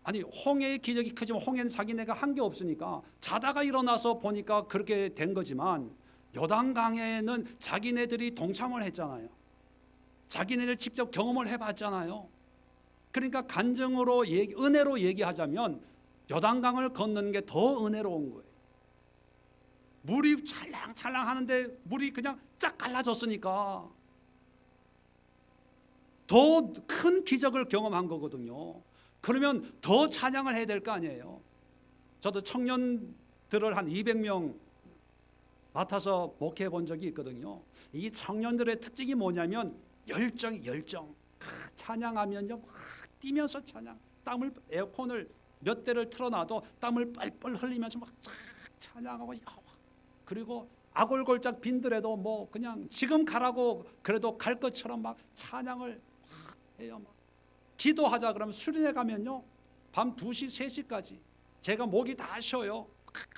아니, 홍해의 기적이 크지만 홍해는 자기네가 한 게 없으니까 자다가 일어나서 보니까 그렇게 된 거지만, 요단강에는 자기네들이 동참을 했잖아요. 자기네들 직접 경험을 해봤잖아요. 그러니까 간증으로 은혜로 얘기하자면 요단강을 걷는 게 더 은혜로운 거예요. 물이 찰랑찰랑 하는데 물이 그냥 쫙 갈라졌으니까 더 큰 기적을 경험한 거거든요. 그러면 더 찬양을 해야 될 거 아니에요. 저도 청년들을 한 200명 맡아서 목회해 본 적이 있거든요. 이 청년들의 특징이 뭐냐면 열정. 찬양하면요 막 뛰면서 찬양, 땀을, 에어컨을 몇 대를 틀어놔도 땀을 뻘뻘 흘리면서 막 찬양하고, 그리고 아골골짝 빈들에도 뭐 그냥 지금 가라고 그래도 갈 것처럼 막 찬양을 막 해요. 막 기도하자 그러면 수련회 가면요 밤 2시 3시까지 제가 목이 다 쉬어요.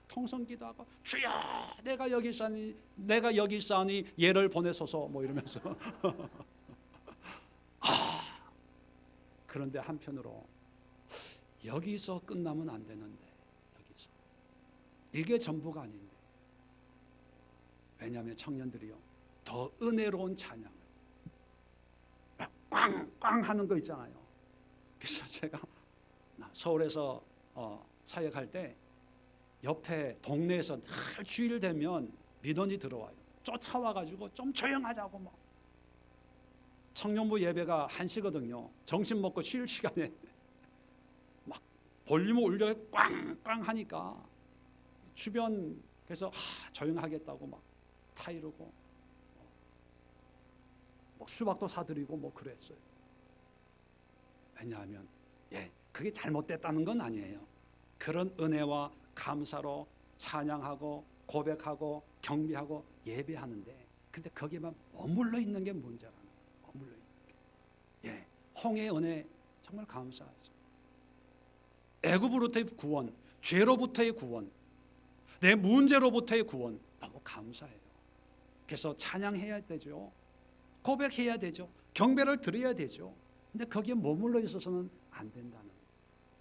통성 기도하고, 주여 내가 여기 있사니 얘를 보내소서 뭐 이러면서 그런데 한편으로 여기서 끝나면 안 되는데, 여기서 이게 전부가 아닌데, 왜냐하면 청년들이요 더 은혜로운 찬양을 꽝꽝 하는 거 있잖아요. 그래서 제가 서울에서 사역할 때 옆에 동네에서 늘 주일 되면 민원이 들어와요. 쫓아와가지고 좀 조용하자고. 뭐 청년부 예배가 1시거든요. 점심 먹고 쉴 시간에 막 볼륨을 올려 꽝꽝 하니까 주변 그래서 조용하겠다고 막 타이르고 뭐 수박도 사드리고 뭐 그랬어요. 왜냐하면 그게 잘못됐다는 건 아니에요. 그런 은혜와 감사로 찬양하고 고백하고 경배하고 예배하는데, 근데 거기에만 머물러 있는 게 문제라는 거예요. 머물러 있는 게. 홍해의 은혜 정말 감사하죠. 애굽으로부터의 구원, 죄로부터의 구원, 내 문제로부터의 구원, 너무 감사해요. 그래서 찬양해야 되죠. 고백해야 되죠. 경배를 드려야 되죠. 근데 거기에 머물러 있어서는 안 된다는 거예요.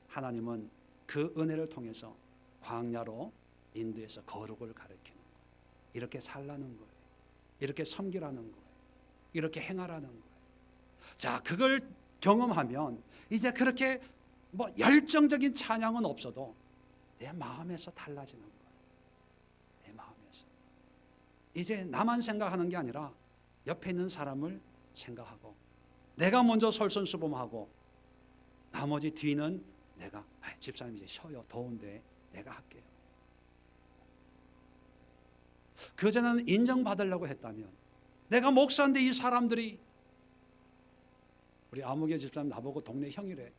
하나님은 그 은혜를 통해서 광야로 인도해서 거룩을 가르치는 거예요. 이렇게 살라는 거예요. 이렇게 섬기라는 거예요. 이렇게 행하라는 거예요. 자, 그걸 경험하면 이제 그렇게 뭐 열정적인 찬양은 없어도 내 마음에서 달라지는 거예요. 내 마음에서. 이제 나만 생각하는 게 아니라 옆에 있는 사람을 생각하고 내가 먼저 솔선수범하고 나머지 뒤는 내가 집사님 이제 쉬어요. 더운데 내가 할게요. 그전에는 인정받으려고 했다면 내가 목사인데 이 사람들이 우리 아무개 집사님 나보고 동네 형이래.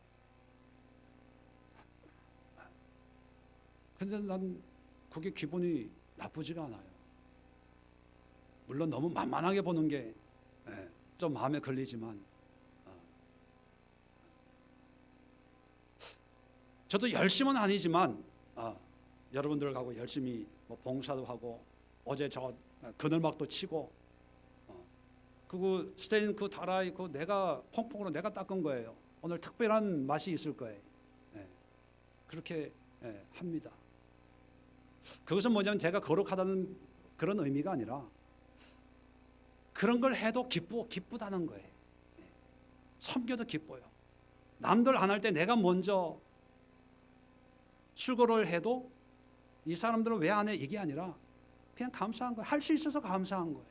근데 난 그게 기분이 나쁘지가 않아요. 물론 너무 만만하게 보는 게 좀 마음에 걸리지만 저도 열심은 아니지만 여러분들하고 열심히 뭐 봉사도 하고 어제 저 그늘막도 치고 그거 스테인 그 다라이 그 내가 퐁퐁으로 내가 닦은 거예요. 오늘 특별한 맛이 있을 거예요. 그렇게 합니다. 그것은 뭐냐면 제가 거룩하다는 그런 의미가 아니라 그런 걸 해도 기쁘다는 거예요. 섬겨도 기뻐요. 남들 안 할 때 내가 먼저 수고를 해도 이 사람들은 왜 안 해? 이게 아니라 그냥 감사한 거예요. 할 수 있어서 감사한 거예요.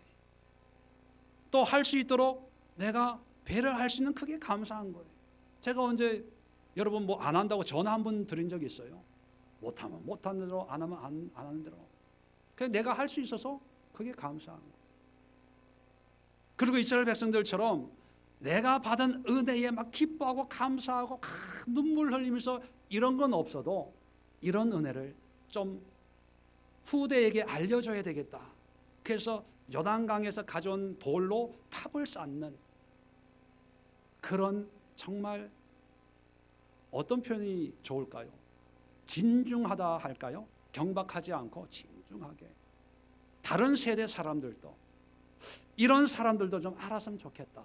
또 할 수 있도록 내가 배려할 수 있는 그게 감사한 거예요. 제가 언제 여러분 뭐 안 한다고 전화 한 번 드린 적이 있어요? 못하면 못하는 대로, 안 하면 안 하는 대로. 그냥 내가 할 수 있어서 그게 감사한 거예요. 그리고 이스라엘 백성들처럼 내가 받은 은혜에 막 기뻐하고 감사하고 눈물 흘리면서 이런 건 없어도 이런 은혜를 좀 후대에게 알려줘야 되겠다. 그래서 요단강에서 가져온 돌로 탑을 쌓는 그런 정말 어떤 표현이 좋을까요? 진중하다 할까요? 경박하지 않고 진중하게 다른 세대 사람들도 이런 사람들도 좀 알았으면 좋겠다.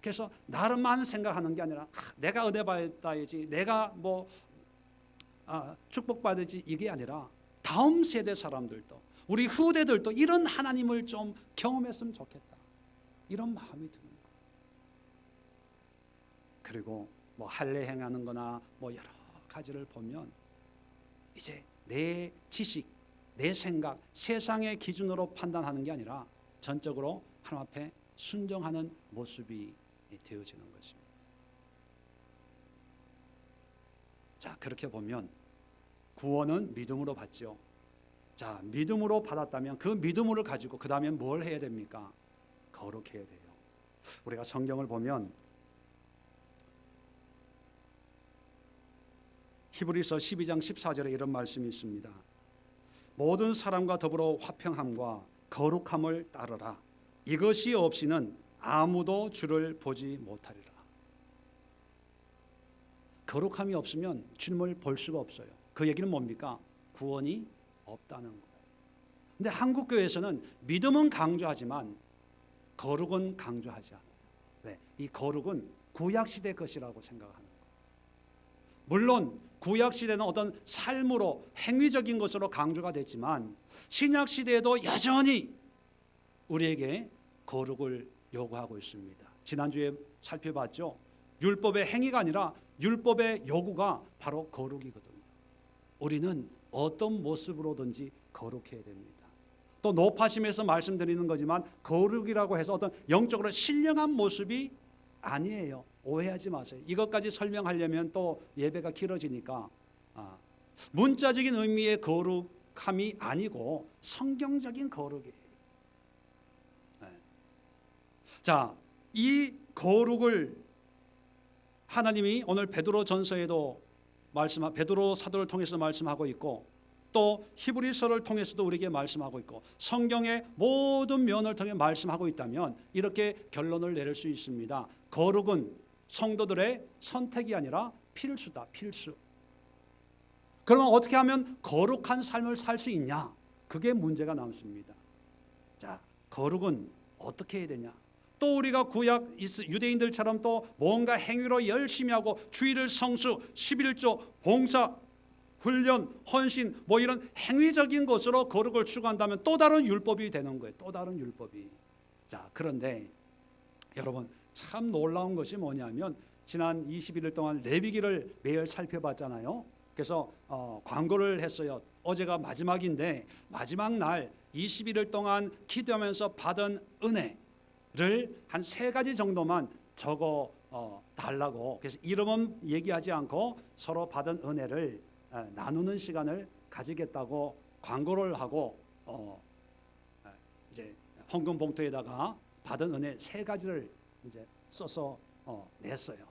그래서 나름만 생각하는 게 아니라 내가 은혜 받아야지, 내가 뭐 축복받아야지 이게 아니라 다음 세대 사람들도 우리 후대들도 이런 하나님을 좀 경험했으면 좋겠다. 이런 마음이 드는 거예요. 그리고 뭐 할례 행하는 거나 뭐 여러 가지를 보면 이제 내 지식, 내 생각, 세상의 기준으로 판단하는 게 아니라 전적으로 하나님 앞에 순종하는 모습이 되어지는 것입니다. 자, 그렇게 보면 구원은 믿음으로 받죠. 자, 믿음으로 받았다면 그 믿음을 가지고 그 다음에 뭘 해야 됩니까? 거룩해야 돼요. 우리가 성경을 보면 히브리서 12장 14절에 이런 말씀이 있습니다. 모든 사람과 더불어 화평함과 거룩함을 따르라. 이것이 없이는 아무도 주를 보지 못하리라. 거룩함이 없으면 주님을 볼 수가 없어요. 그 얘기는 뭡니까? 구원이 없다는 거예요. 근데 한국 교회에서는 믿음은 강조하지만 거룩은 강조하지 않아요. 왜? 이 거룩은 구약 시대 것이라고 생각하는 거예요. 물론 구약 시대는 어떤 삶으로 행위적인 것으로 강조가 됐지만 신약 시대에도 여전히 우리에게 거룩을 요구하고 있습니다. 지난주에 살펴봤죠. 율법의 행위가 아니라 율법의 요구가 바로 거룩이거든요. 우리는 어떤 모습으로든지 거룩해야 됩니다. 또 높아심에서 말씀드리는 거지만 거룩이라고 해서 어떤 영적으로 신령한 모습이 아니에요. 오해하지 마세요. 이것까지 설명하려면 또 예배가 길어지니까 문자적인 의미의 거룩함이 아니고 성경적인 거룩이에요. 자, 이 거룩을 하나님이 오늘 베드로 전서에도 베드로 사도를 통해서 말씀하고 있고 또 히브리서를 통해서도 우리에게 말씀하고 있고 성경의 모든 면을 통해 말씀하고 있다면 이렇게 결론을 내릴 수 있습니다. 거룩은 성도들의 선택이 아니라 필수다, 필수. 그러면 어떻게 하면 거룩한 삶을 살 수 있냐? 그게 문제가 남습니다. 자, 거룩은 어떻게 해야 되냐? 또 우리가 구약 유대인들처럼 또 뭔가 행위로 열심히 하고 주일을 성수, 11조, 봉사, 훈련, 헌신 뭐 이런 행위적인 것으로 거룩을 추구한다면 또 다른 율법이 되는 거예요. 또 다른 율법이. 자, 그런데 여러분 참 놀라운 것이 뭐냐면 지난 21일 동안 레위기를 매일 살펴봤잖아요. 그래서 광고를 했어요. 어제가 마지막인데 마지막 날 21일 동안 기도하면서 받은 은혜를 한 3가지 정도만 적어 달라고. 그래서 이름은 얘기하지 않고 서로 받은 은혜를 나누는 시간을 가지겠다고 광고를 하고 이제 헌금 봉투에다가 받은 은혜 3가지를 이제 써서 냈어요.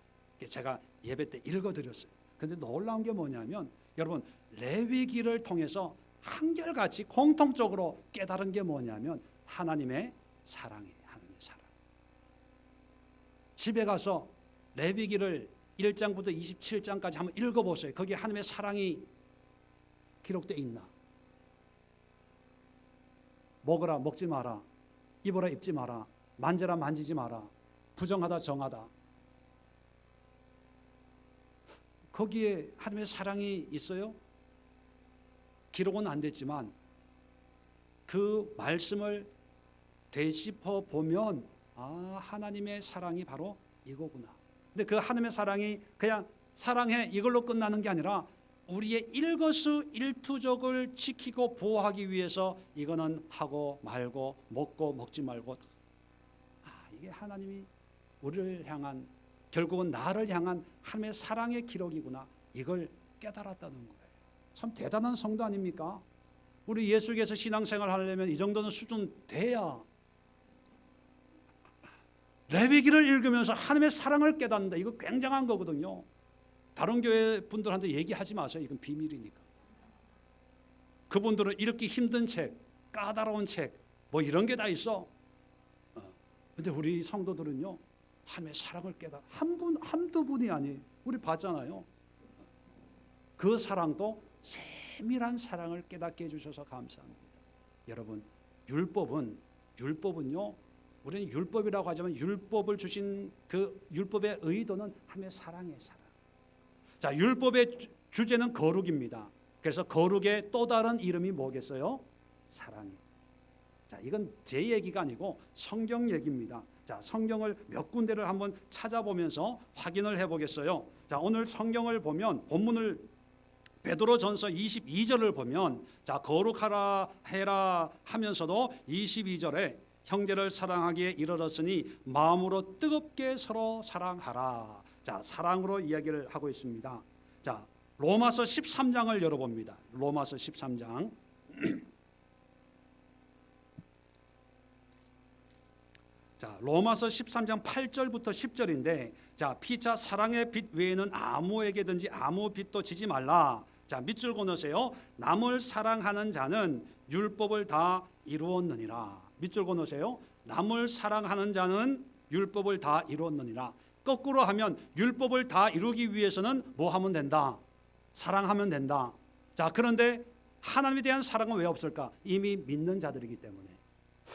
제가 예배 때 읽어드렸어요. 근데 놀라운 게 뭐냐면 여러분 레위기를 통해서 한결같이 공통적으로 깨달은 게 뭐냐면 하나님의 사랑이에요. 하나님의 사랑. 집에 가서 레위기를 1장부터 27장까지 한번 읽어보세요. 거기에 하나님의 사랑이 기록되어 있나? 먹으라 먹지 마라, 입어라 입지 마라, 만져라 만지지 마라, 부정하다 정하다. 거기에 하나님의 사랑이 있어요? 기록은 안 됐지만 그 말씀을 되짚어 보면 하나님의 사랑이 바로 이거구나. 근데 그 하나님의 사랑이 그냥 사랑해 이걸로 끝나는 게 아니라 우리의 일거수일투족을 지키고 보호하기 위해서 이거는 하고 말고 먹고 먹지 말고 이게 하나님이 우리를 향한 결국은 나를 향한 하나님의 사랑의 기록이구나. 이걸 깨달았다는 거예요. 참 대단한 성도 아닙니까? 우리 예수께서 신앙생활 하려면 이 정도는 수준 돼야. 레위기를 읽으면서 하나님의 사랑을 깨닫는다. 이거 굉장한 거거든요. 다른 교회 분들한테 얘기하지 마세요. 이건 비밀이니까. 그분들은 읽기 힘든 책, 까다로운 책, 뭐 이런 게 다 있어. 근데 우리 성도들은요, 하나님의 사랑을 깨달아. 한두 분이 아니에요. 우리 봤잖아요. 그 사랑도 세밀한 사랑을 깨닫게 해주셔서 감사합니다. 여러분, 율법은요, 우리는 율법이라고 하지만 율법을 주신 그 율법의 의도는 하나님의 사랑이에요, 사랑. 자, 율법의 주제는 거룩입니다. 그래서 거룩의 또 다른 이름이 뭐겠어요? 사랑이에요. 자, 이건 제 얘기가 아니고 성경 얘기입니다. 자, 성경을 몇 군데를 한번 찾아보면서 확인을 해보겠어요. 자, 오늘 성경을 보면 본문을 베드로전서 22절을 보면 자, 거룩하라 해라 하면서도 22절에 형제를 사랑하기에 이르렀으니 마음으로 뜨겁게 서로 사랑하라. 자, 사랑으로 이야기를 하고 있습니다. 자, 로마서 13장을 열어봅니다. 로마서 13장. 자, 로마서 13장 8절부터 10절인데 자, 피차 사랑의 빛 외에는 아무에게든지 아무 빛도 지지 말라. 자, 밑줄 그어놓으세요. 남을 사랑하는 자는 율법을 다 이루었느니라. 밑줄 그어놓으세요. 남을 사랑하는 자는 율법을 다 이루었느니라. 거꾸로 하면 율법을 다 이루기 위해서는 뭐 하면 된다? 사랑하면 된다. 자, 그런데 하나님에 대한 사랑은 왜 없을까? 이미 믿는 자들이기 때문에.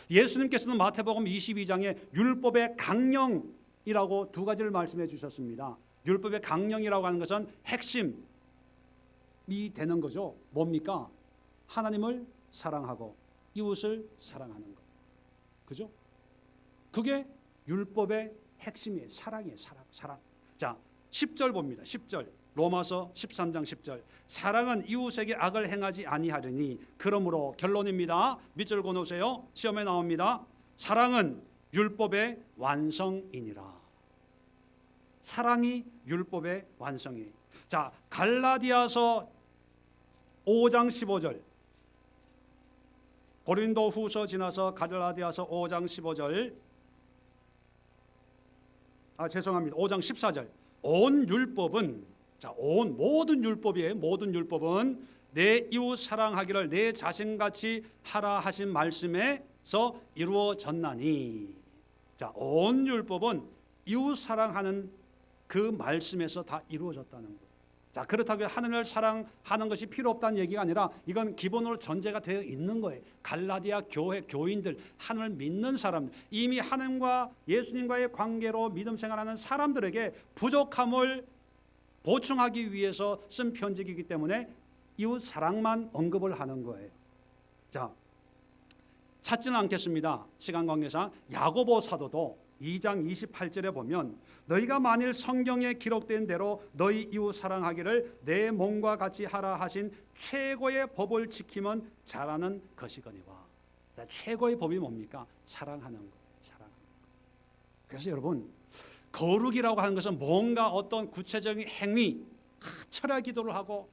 예수님께서는 마태복음 22장에 율법의 강령이라고 2가지를 말씀해 주셨습니다. 율법의 강령이라고 하는 것은 핵심이 되는 거죠. 뭡니까? 하나님을 사랑하고 이웃을 사랑하는 것. 그죠? 그게 율법의 핵심이에요. 사랑이에요. 사랑. 자, 10절 봅니다. 10절. 로마서 13장 10절. 사랑은 이웃에게 악을 행하지 아니하리니 그러므로 결론입니다. 밑줄 그어놓으세요. 시험에 나옵니다. 사랑은 율법의 완성이니라. 사랑이 율법의 완성이에요. 자, 갈라디아서 5장 15절. 고린도 후서 지나서 갈라디아서 5장 15절. 죄송합니다. 5장 14절. 온 율법은 자, 모든 율법이에요. 모든 율법은 내 이웃 사랑하기를 내 자신같이 하라 하신 말씀에서 이루어졌나니. 자, 온 율법은 이웃 사랑하는 그 말씀에서 다 이루어졌다는 거예요. 자, 그렇다고 하나님을 사랑하는 것이 필요 없다는 얘기가 아니라 이건 기본으로 전제가 되어 있는 거예요. 갈라디아 교회 교인들, 하나님을 믿는 사람, 이미 하나님과 예수님과의 관계로 믿음 생활하는 사람들에게 부족함을 보충하기 위해서 쓴 편지이기 때문에 이웃 사랑만 언급을 하는 거예요. 자, 찾지는 않겠습니다. 시간 관계상 야고보 사도도 2장 28절에 보면 너희가 만일 성경에 기록된 대로 너희 이웃 사랑하기를 내 몸과 같이 하라 하신 최고의 법을 지키면 잘하는 것이거니와. 최고의 법이 뭡니까? 사랑하는 것. 사랑하는 것. 그래서 여러분, 거룩이라고 하는 것은 뭔가 어떤 구체적인 행위, 철야 기도를 하고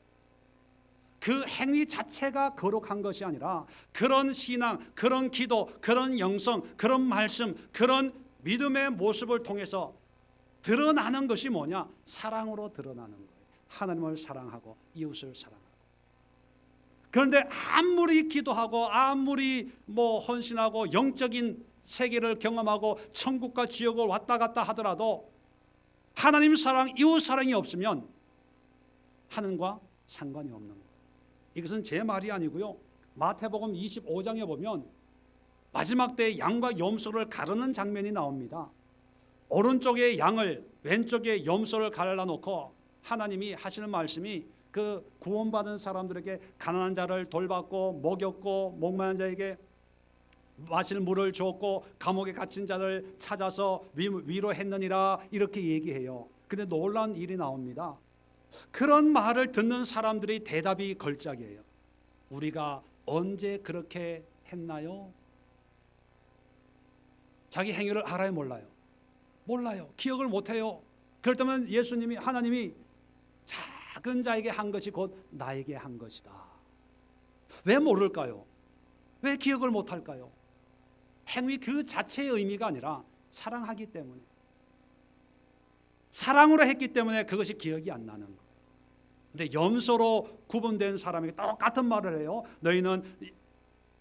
그 행위 자체가 거룩한 것이 아니라 그런 신앙, 그런 기도, 그런 영성, 그런 말씀, 그런 믿음의 모습을 통해서 드러나는 것이 뭐냐? 사랑으로 드러나는 거예요. 하나님을 사랑하고 이웃을 사랑하고. 그런데 아무리 기도하고 아무리 헌신하고 영적인 세계를 경험하고 천국과 지옥을 왔다 갔다 하더라도 하나님 사랑, 이웃 사랑이 없으면 하나님과 상관이 없는 거예요. 이것은 제 말이 아니고요. 마태복음 25장에 보면 마지막 때에 양과 염소를 가르는 장면이 나옵니다. 오른쪽에 양을, 왼쪽에 염소를 갈라놓고 하나님이 하시는 말씀이 그 구원받은 사람들에게 가난한 자를 돌봤고 먹였고 목마른 자에게 마실 물을 줬고 감옥에 갇힌 자를 찾아서 위로했느니라 이렇게 얘기해요. 근데 놀라운 일이 나옵니다. 그런 말을 듣는 사람들의 대답이 걸작이에요. 우리가 언제 그렇게 했나요? 자기 행위를 알아요, 몰라요? 몰라요. 기억을 못해요. 그럴 때면 예수님이, 하나님이 작은 자에게 한 것이 곧 나에게 한 것이다. 왜 모를까요? 왜 기억을 못할까요? 행위 그 자체의 의미가 아니라 사랑하기 때문에, 사랑으로 했기 때문에 그것이 기억이 안 나는 거예요. 근데 염소로 구분된 사람에게 똑같은 말을 해요. 너희는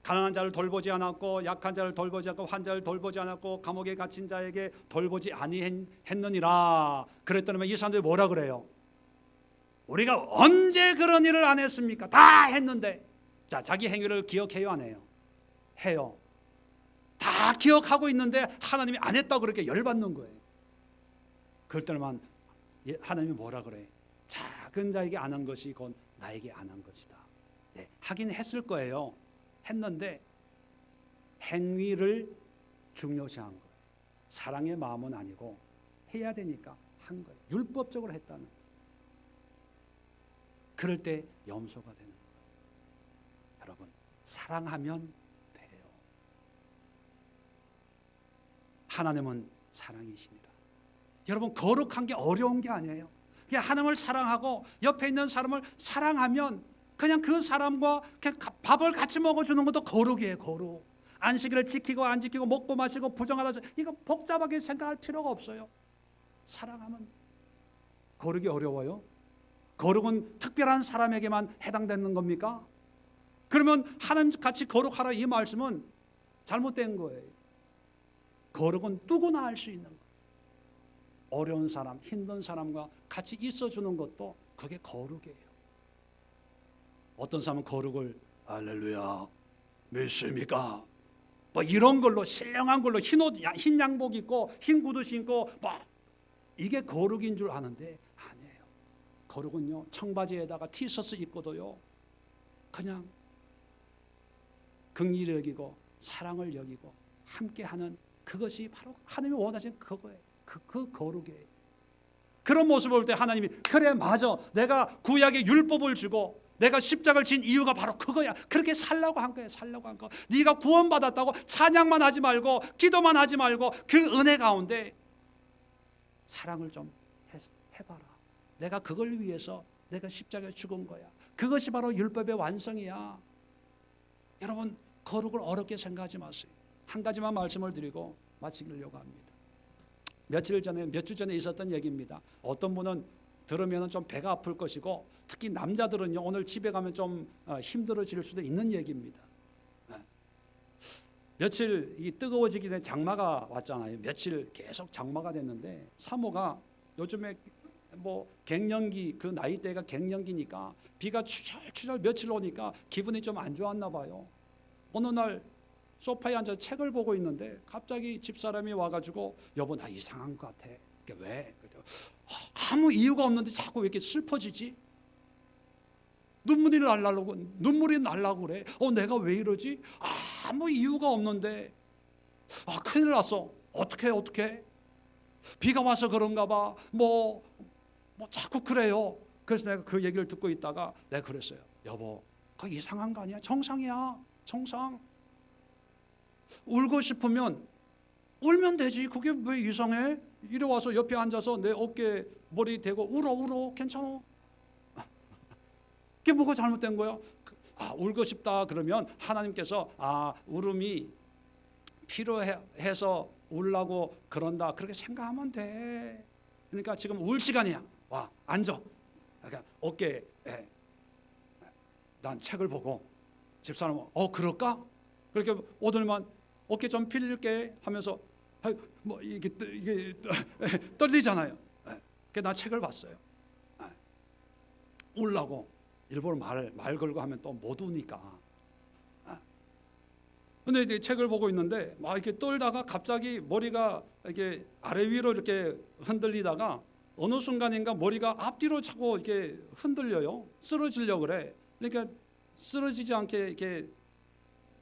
가난한 자를 돌보지 않았고 약한 자를 돌보지 않고 환자를 돌보지 않았고 감옥에 갇힌 자에게 돌보지 아니했느니라. 그랬더니 이 사람들이 뭐라 그래요? 우리가 언제 그런 일을 안 했습니까? 다 했는데. 자, 자기 행위를 기억해요, 안 해요? 해요. 다 기억하고 있는데 하나님이 안 했다고 그렇게 열받는 거예요. 그럴 때만 하나님이 뭐라 그래? 작은 자에게 안 한 것이 곧 나에게 안 한 것이다. 네, 하긴 했을 거예요. 했는데 행위를 중요시한 거예요. 사랑의 마음은 아니고 해야 되니까 한 거예요. 율법적으로 했다는 거예요. 그럴 때 염소가 되는 거예요. 여러분, 사랑하면 돼요. 하나님은 사랑이십니다. 여러분, 거룩한 게 어려운 게 아니에요. 그냥 하나님을 사랑하고 옆에 있는 사람을 사랑하면 그냥 그 사람과 밥을 같이 먹어주는 것도 거룩이에요. 거룩. 안식일을 지키고 안 지키고 먹고 마시고 부정하다, 이거 복잡하게 생각할 필요가 없어요. 사랑하면. 거룩이 어려워요? 거룩은 특별한 사람에게만 해당되는 겁니까? 그러면 하나님 같이 거룩하라 이 말씀은 잘못된 거예요. 거룩은 누구나 할 수 있는 거예요. 어려운 사람, 힘든 사람과 같이 있어주는 것도 그게 거룩이에요. 어떤 사람은 거룩을 할렐루야 믿습니까? 이런 걸로 신령한 걸로 흰 양복 입고 흰 구두 신고 이게 거룩인 줄 아는데 아니에요. 거룩은요, 청바지에다가 티셔츠 입고도요 그냥 긍휼히 여기고 사랑을 여기고 함께하는 그것이 바로 하나님이 원하시는 그거예요. 그 거룩이에요. 그런 모습을 볼 때 하나님이 그래 맞아, 내가 구약의 율법을 주고 내가 십자가를 진 이유가 바로 그거야. 그렇게 살라고 한 거야. 살라고 한 거. 네가 구원받았다고 찬양만 하지 말고 기도만 하지 말고 그 은혜 가운데 사랑을 좀 해봐라. 내가 그걸 위해서 내가 십자가에 죽은 거야. 그것이 바로 율법의 완성이야. 여러분, 거룩을 어렵게 생각하지 마세요. 한 가지만 말씀을 드리고 마치려고 합니다. 몇 주 전에 있었던 얘기입니다. 어떤 분은 들으면 좀 배가 아플 것이고 특히 남자들은요, 오늘 집에 가면 좀 힘들어질 수도 있는 얘기입니다. 며칠 이 뜨거워지기 전에 장마가 왔잖아요. 며칠 계속 장마가 됐는데 사모가 요즘에 뭐 갱년기, 그 나이대가 갱년기니까 비가 추절추절 며칠 오니까 기분이 좀 안 좋았나 봐요. 어느 날 소파에 앉아 책을 보고 있는데 갑자기 집사람이 와가지고 여보 나 이상한 것 같아. 왜? 아무 이유가 없는데 자꾸 왜 이렇게 슬퍼지지? 눈물이 날라고 그래. 내가 왜 이러지? 아무 이유가 없는데 큰일 났어. 어떻게? 비가 와서 그런가 봐. 뭐 자꾸 그래요. 그래서 내가 그 얘기를 듣고 있다가 내가 그랬어요. 여보, 그거 이상한 거 아니야? 정상이야. 정상. 울고 싶으면 울면 되지. 그게 왜 이상해? 이리 와서 옆에 앉아서 내 어깨에 머리 대고 울어. 괜찮아. 그게 뭐가 잘못된 거야? 울고 싶다 그러면 하나님께서 울음이 필요해서 울라고 그런다 그렇게 생각하면 돼. 그러니까 지금 울 시간이야. 와 앉아. 그러니까 어깨에 난 책을 보고 집사람은 그럴까? 그렇게 오늘만 어깨 좀 빌릴게 하면서 뭐 이게 떨리잖아요. 그래서 나 책을 봤어요. 울라고 일부러 말 걸고 하면 또 못 우니까. 근데 이제 책을 보고 있는데 막 이렇게 떨다가 갑자기 머리가 이렇게 아래 위로 이렇게 흔들리다가 어느 순간인가 머리가 앞뒤로 자꾸 이렇게 흔들려요. 쓰러지려고 그래. 그러니까 쓰러지지 않게 이렇게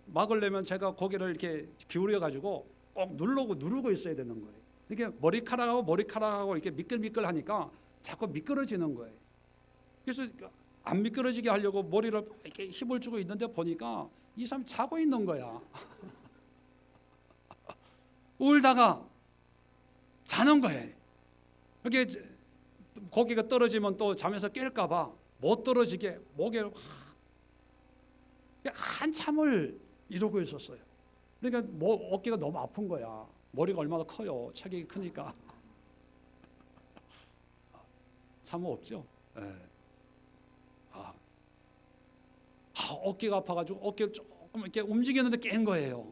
막으려면 제가 고개를 이렇게 기울여 가지고 꼭 누르고 있어야 되는 거예요. 이게 머리카락하고 이렇게 미끌미끌하니까 자꾸 미끄러지는 거예요. 그래서 안 미끄러지게 하려고 머리를 이렇게 힘을 주고 있는데 보니까 이 사람이 자고 있는 거야. 울다가 자는 거예요. 이렇게 고개가 떨어지면 또 잠에서 깰까 봐 못 떨어지게 목에 한참을 이러고 있었어요. 그러니까 어깨가 너무 아픈 거야. 머리가 얼마나 커요. 체격이 크니까. 사모 없죠. 어깨가 아파가지고 어깨를 조금 이렇게 움직였는데 깬 거예요.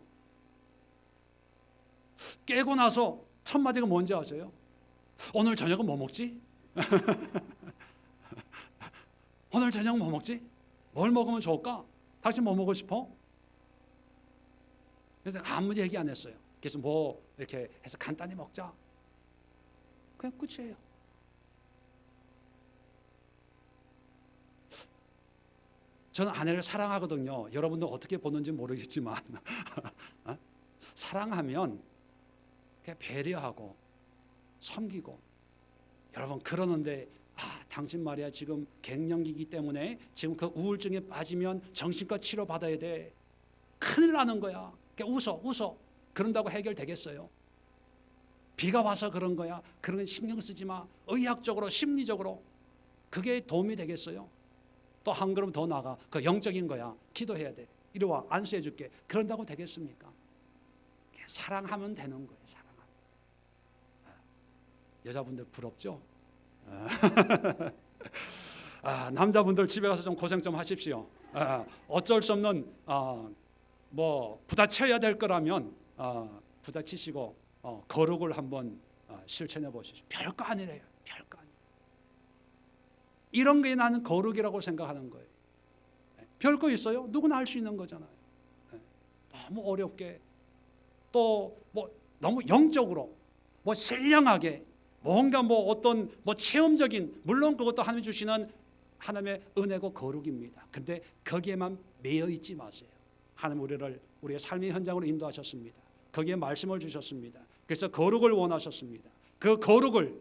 깨고 나서 첫 마디가 뭔지 아세요? 오늘 저녁은 뭐 먹지? 오늘 저녁 뭐 먹지? 뭘 먹으면 좋을까? 당신 뭐 먹고 싶어? 그래서 아무 얘기 안 했어요. 그래서 뭐 이렇게 해서 간단히 먹자. 그냥 끝이에요. 저는 아내를 사랑하거든요. 여러분들 어떻게 보는지 모르겠지만 사랑하면 그냥 배려하고 섬기고. 여러분 그러는데 당신 말이야 지금 갱년기이기 때문에 지금 그 우울증에 빠지면 정신과 치료 받아야 돼. 큰일 나는 거야. 그냥 웃어. 그런다고 해결되겠어요? 비가 와서 그런 거야. 그런 건 신경 쓰지 마. 의학적으로 심리적으로 그게 도움이 되겠어요? 또 한 걸음 더 나가. 그 영적인 거야. 기도해야 돼. 이리 와 안수해 줄게. 그런다고 되겠습니까? 사랑하면 되는 거예요. 사랑하면. 여자분들 부럽죠? 남자분들 집에 가서 좀 고생 좀 하십시오. 어쩔 수 없는 뭐 부딪혀야 될 거라면 부딪히시고 거룩을 한번 실천해 보시죠. 별거 아니래요. 별거 아니에요. 이런 게 나는 거룩이라고 생각하는 거예요. 별거 있어요? 누구나 할 수 있는 거잖아요. 너무 어렵게 또 뭐 너무 영적으로 뭐 신령하게 뭔가 뭐 어떤 뭐 체험적인 물론 그것도 하나님 주시는 하나님의 은혜고 거룩입니다. 그런데 거기에만 매여 있지 마세요. 하나님 우리의 삶의 현장으로 인도하셨습니다. 거기에 말씀을 주셨습니다. 그래서 거룩을 원하셨습니다. 그 거룩을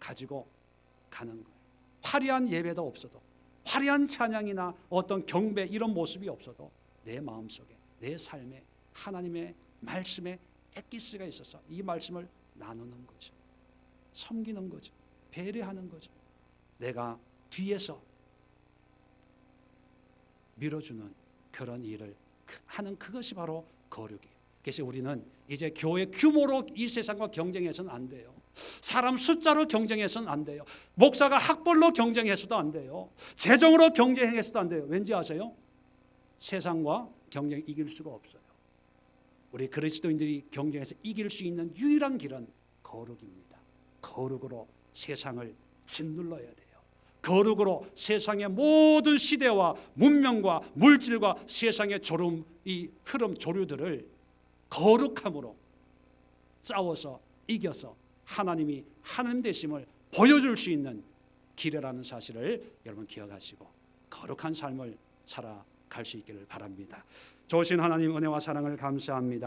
가지고 가는 거예요. 화려한 예배도 없어도 화려한 찬양이나 어떤 경배 이런 모습이 없어도 내 마음속에 내 삶에 하나님의 말씀에 엑기스가 있어서 이 말씀을 나누는 거죠. 섬기는 거죠. 배려하는 거죠. 내가 뒤에서 밀어주는 그런 일을 하는 그것이 바로 거룩이에요. 그래서 우리는 이제 교회 규모로 이 세상과 경쟁해서는 안 돼요. 사람 숫자로 경쟁해서는 안 돼요. 목사가 학벌로 경쟁해서도 안 돼요. 재정으로 경쟁해서도 안 돼요. 왠지 아세요? 세상과 경쟁 이길 수가 없어요. 우리 그리스도인들이 경쟁해서 이길 수 있는 유일한 길은 거룩입니다. 거룩으로 세상을 짓눌러야 돼요. 거룩으로 세상의 모든 시대와 문명과 물질과 세상의 조름, 이 흐름 조류들을 거룩함으로 싸워서 이겨서 하나님이 하나님 되심을 보여줄 수 있는 길이라는 사실을 여러분 기억하시고 거룩한 삶을 살아갈 수 있기를 바랍니다. 좋으신 하나님 은혜와 사랑을 감사합니다.